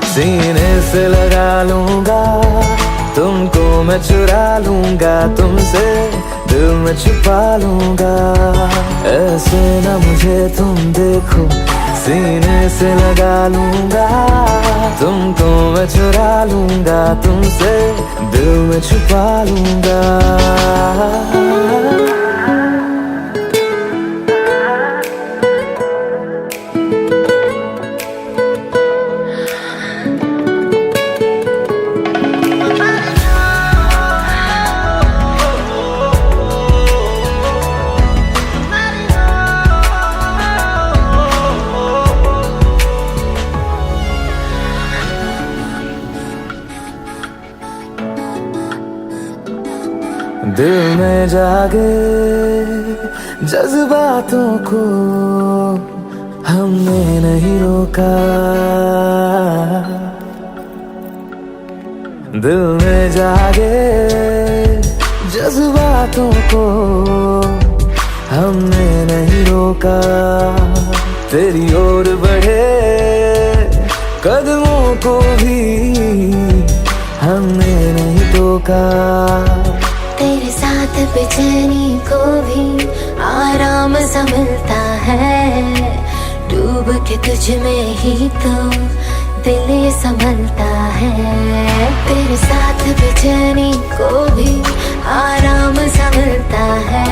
S1: सीने से लगा लूंगा, तुमको मैं चुरा लूंगा, तुमसे दिल में छुपा लूंगा। ऐसे न मुझे तुम देखो, सीने से लगा लूंगा, तुमको मैं चुरा लूंगा, तुमसे दिल में छुपा लूंगा। दिल में जागे जज्बातों को हमने नहीं रोका, दिल में जागे जज्बातों को हमने नहीं रोका। तेरी ओर बढ़े कदमों को भी हमने नहीं टोका।
S4: तेरे साथ बेचैनी को भी आराम सा मिलता है, डूब के तुझ में ही तो दिल ये संभलता है। तेरे साथ बेचैनी को भी आराम सा मिलता है,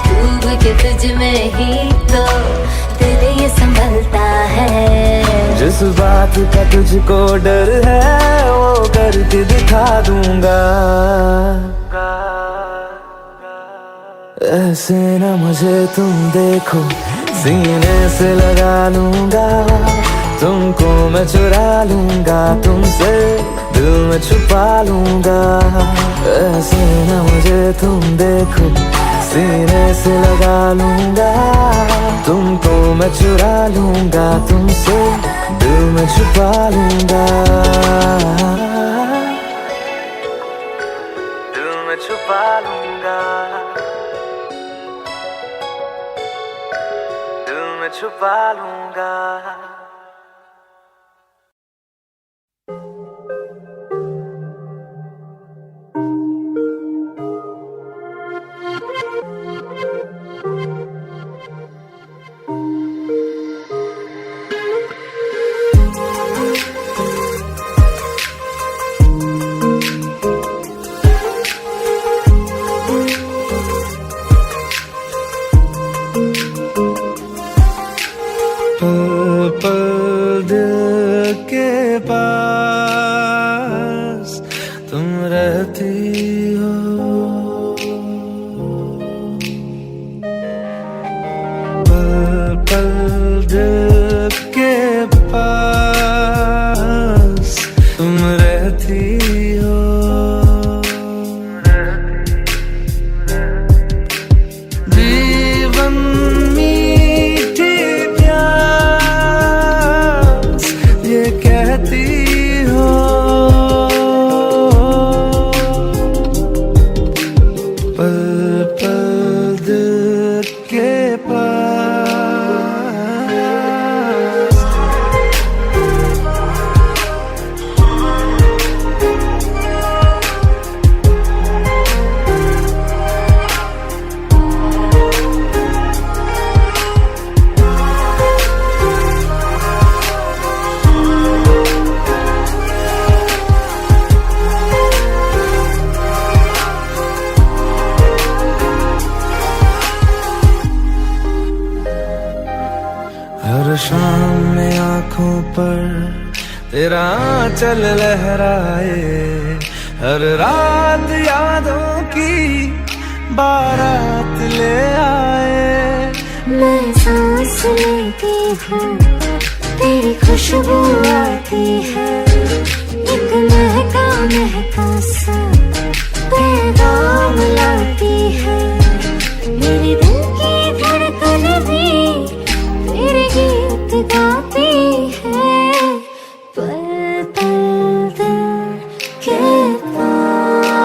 S4: डूब के तुझ में ही तो दिल ये संभलता है।
S1: जिस बात का तुझको डर है वो करके दिखा दूंगा। ऐसे न मुझे तुम देखो, सीने से लगा लूंगा, तुमको मैं चुरा लूंगा, तुमसे दिल में छुपा लूंगा। ऐसे न मुझे तुम देखो, सीने से लगा लूंगा, तुमको मैं चुरा लूंगा, तुमसे दिल में छुपा लूंगा। दिल में छुपा लूंगा, दिल में छुपा लूंगा। हर शाम में आंखों पर तेरा आंचल लहराए, हर रात यादों की बारात ले आए।
S4: मैं सांस लेती हूँ तेरी खुशबू आती है, एक महका महका सा पैगाम लाती है। मेरे दिल की धड़कन भी तेरे गीत गाती है, पल पल दिल के पास।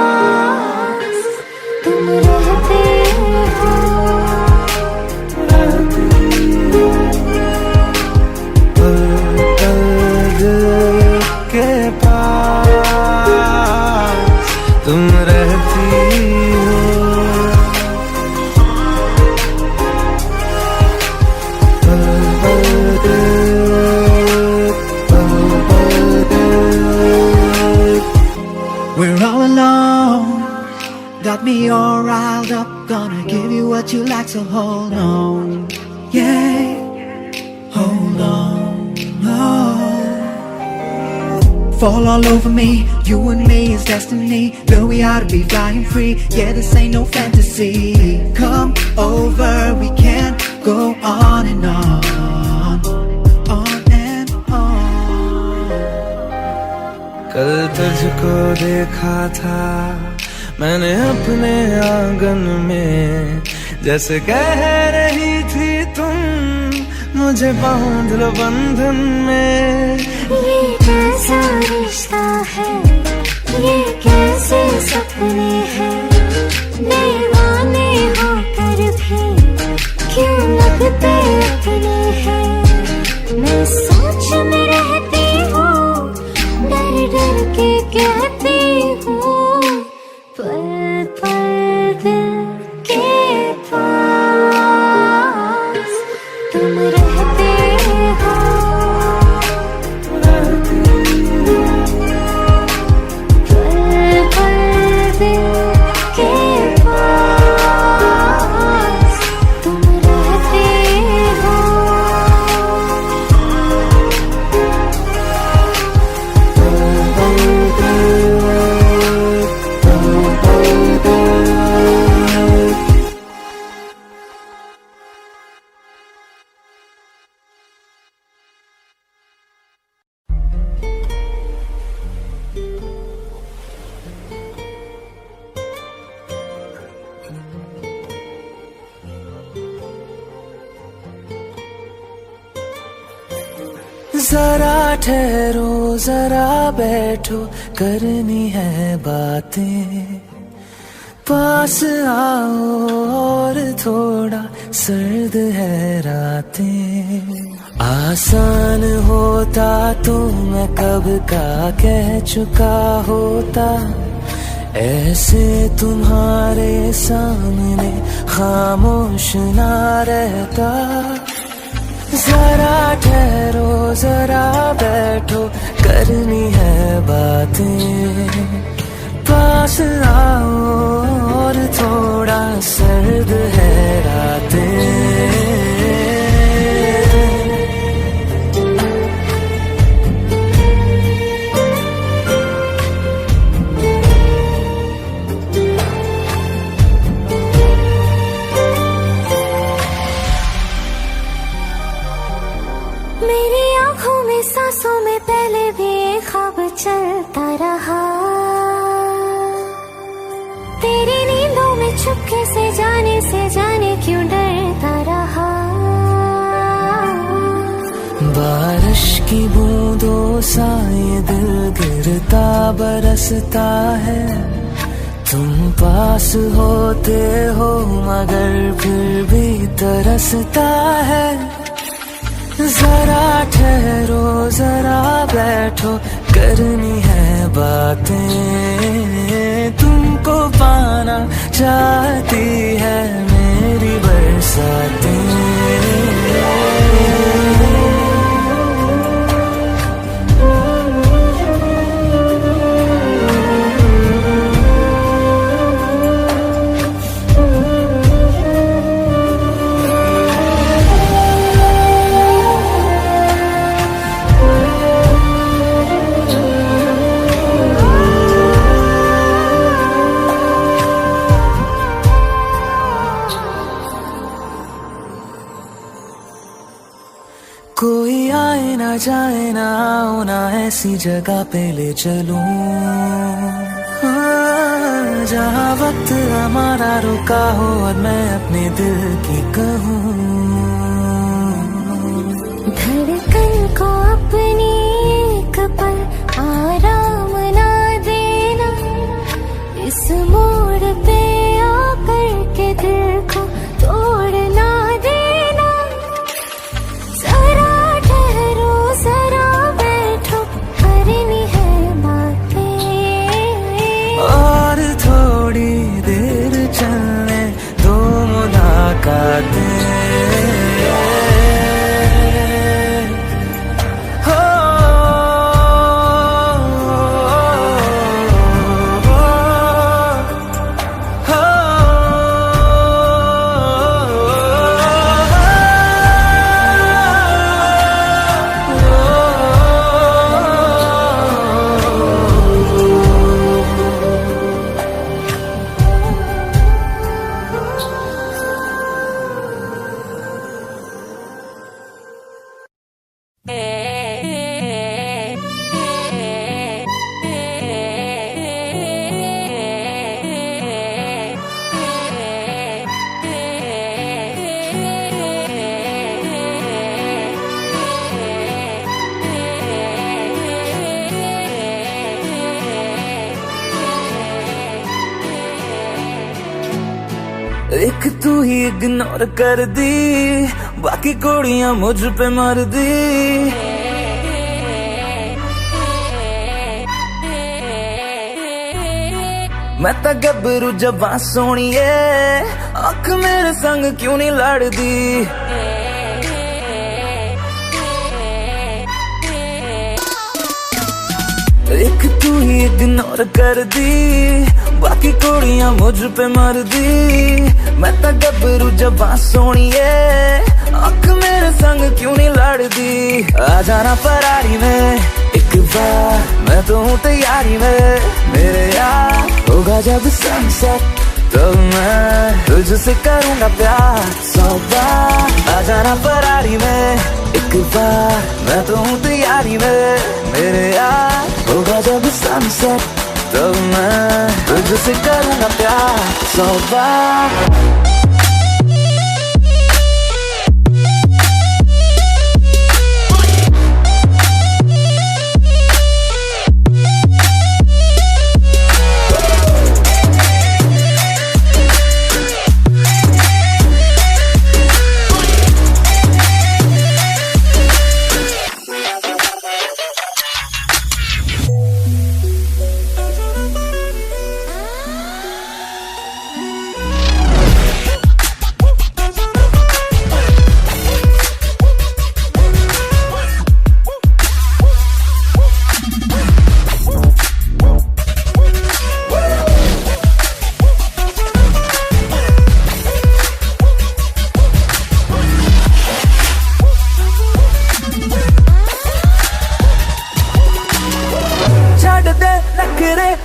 S5: me all riled up. Gonna give you what you like, so hold on. Yeah, hold on. Fall all over me, you and me is destiny. Girl, we ought to be flying free. Yeah, this ain't no fantasy. Come over, we can go on and on.
S1: कल तुझको देखा था मैंने अपने आंगन में, जैसे कह रही थी तुम मुझे बांध लो बंधन में।
S4: ये कैसा रिश्ता है, ये कैसे सपने हैं, दीवाने होकर भी क्यों लगते अपने हैं। मैं सोच में रहती हूँ, डर डर के कहती हूँ, पल पल दिल के पास तुम रहते हो। पल पल दिल के पास तुम रहते हो।
S1: जरा ठहरो जरा बैठो करनी है बातें, पास आओ और थोड़ा सर्द है रातें। आसान होता तो मैं कब का कह चुका होता, ऐसे तुम्हारे सामने खामोश ना रहता। जरा ठहरो जरा बैठो करनी है बातें, पास आओ और थोड़ा सर्द है रातें।
S4: मेरी आँखों में सांसों में पहले भी एक ख्वाब चलता रहा, तेरी नींदों में चुपके से जाने क्यों डरता रहा।
S1: बारिश की बूंदों सा ये दिल गिरता बरसता है, तुम पास होते हो मगर फिर भी तरसता है। जरा ठहरो जरा बैठो करनी है बातें, तुमको पाना चाहती है मेरी बरसातें। कोई आए ना जाए ना आओ ना ऐसी जगह पे ले चलूं, जहाँ वक्त हमारा रुका हो और मैं अपने दिल की कहूँ।
S4: धड़कन को अपनी एक पल आराम ना देना, इस मोड़ पे आकर के दिल को तोड़ ना देना। जरा ठहरो जरा बैठो करनी है बातें,
S1: और थोड़ी देर चलने दो मुलाकातें। एक तू ही इग्नोर कर दी, बाकी कुड़ियां मुझ पे मर दी। मैं तो गबरू जबां सोनिए, अख मेरे संग क्यों नहीं लड़दी। एक तू ही इग्नोर कर दी, बाकी कुड़ियां मुझ पे मर दी। मैं तो गबरू जबां सोनिए, अख मेरे संग क्यों नहीं लड़दी। आ जाना फरारी में एक बार, मैं तो हूँ तैयारी में मेरे यार। होगा जब सनसेट तब मैं तुझसे करूँगा प्यार 100 बार। आ जाना फरारी में एक बार, मैं तो हूँ तैयारी में मेरे यार। होगा जब सनसेट तब मैं तुझसे करूँगा प्यार 100 बार।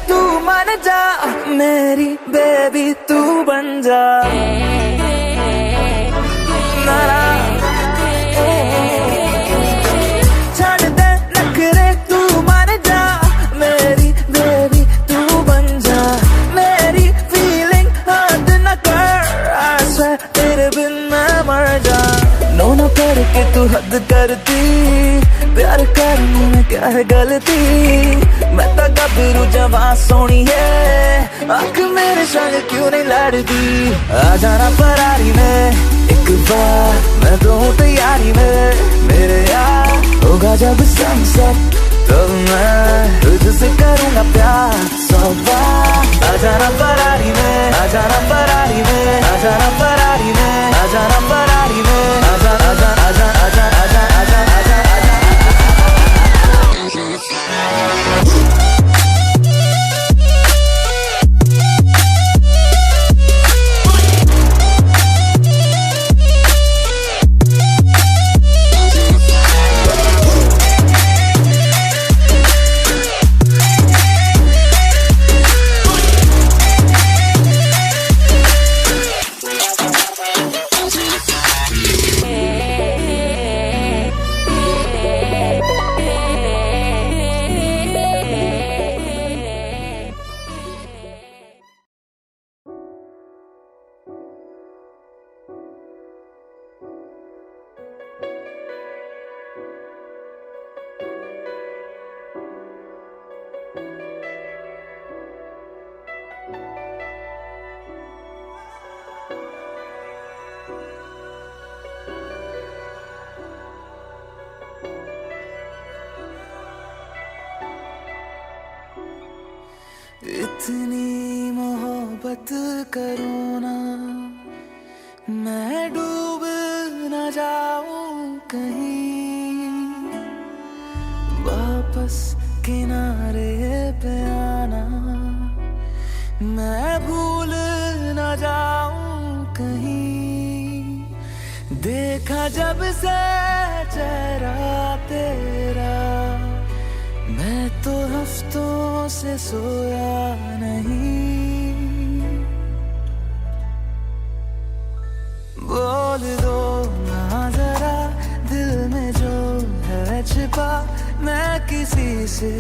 S1: तू मान जा मेरी बेबी, तू बन जा नारा। छड़ दे नखरे, तू मान जा मेरी बेबी, तू बन जा। मेरी फीलिंग हद न कर, ऐसा तेरे बिन मैं मर जा। नो न कर के तू हद करती, प्यार करने में क्या है गलती। मैं तो गबरू जवां सोनी है, आँख मेरे संग क्यों नहीं लड़ती। आ जाना फरारी में एक बार, मैं तो हूँ तैयारी में मेरे यार। होगा जब सनसेट तब मैं तुझसे करूँगा प्यार 100 बार। आ जाना फरारी में, आ जाना फरारी में, आ जाना फरारी में, आ जाना फरारी में, आ जा आ जा आ जा आ जा आ जा आ जा आ जा। इतनी मोहब्बत करूँ ना, मैं डूब न जाऊं कहीं। वापस किनारे पे आना, मैं भूल न जाऊं कहीं। देखा जब से चेहरा तेरा, मैं तो हफ्तों से सोया नहीं। बोल दो ना जरा दिल में जो है छिपा, मैं किसी से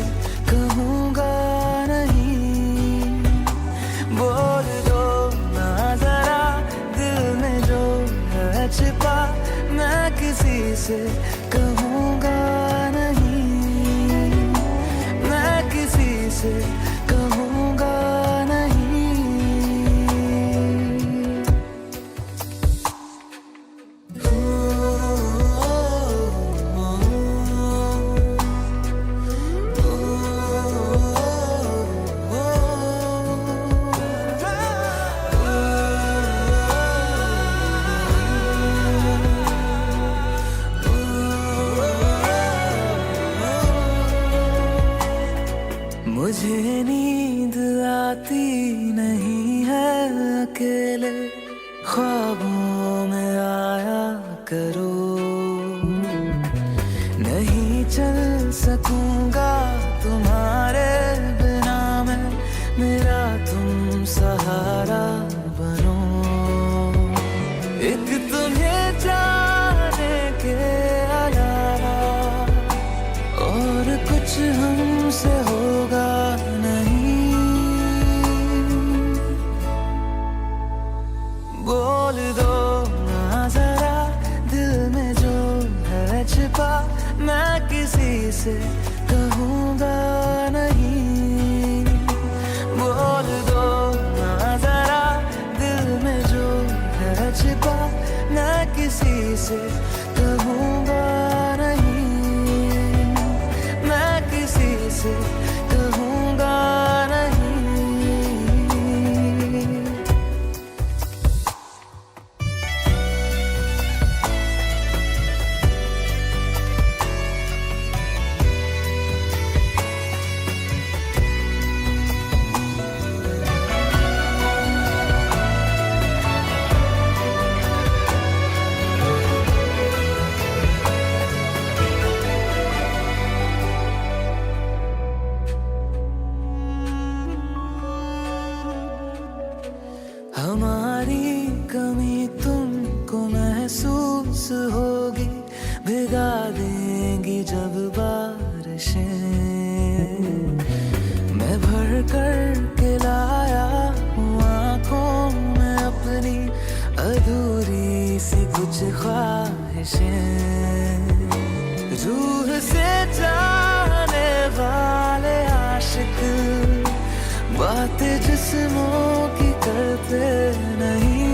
S1: कहूँगा नहीं। बोल दो ना जरा दिल में जो है छिपा, मैं किसी से कहूँगा नहीं। किसी से कहूँगा नहीं। चल सकूंगा तुम्हारे बिना मैं, मेरा तुम सहारा बनो। एक तुम्हें जाने के अलावा और कुछ हमसे होगा नहीं। बोल दो ना जरा दिल में जो है छिपा, मैं किसी से कहूँगा नहीं। बोल दो ना जरा दिल में जो है छिपा, मैं किसी से कहूँगा नहीं, मैं किसी से कहूँगा नहीं। हमारी कमी तुमको महसूस होगी, भिगा देंगी जब बारिशें। मैं भर कर के लाया हूँ आँखों में अपनी अधूरी सी कुछ ख्वाहिशें। रूह से जाने वाले आशिक बातें जिस्मों की करते नहीं।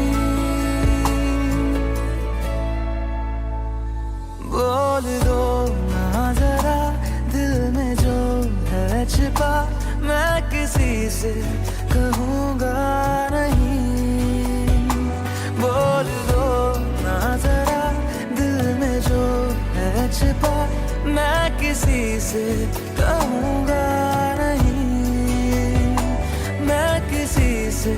S1: बोल दो ना जरा दिल में जो है छिपा, मैं किसी से कहूँगा नहीं। बोल दो ना जरा दिल में जो है छिपा, मैं किसी से कहूँगा नहीं, मैं किसी से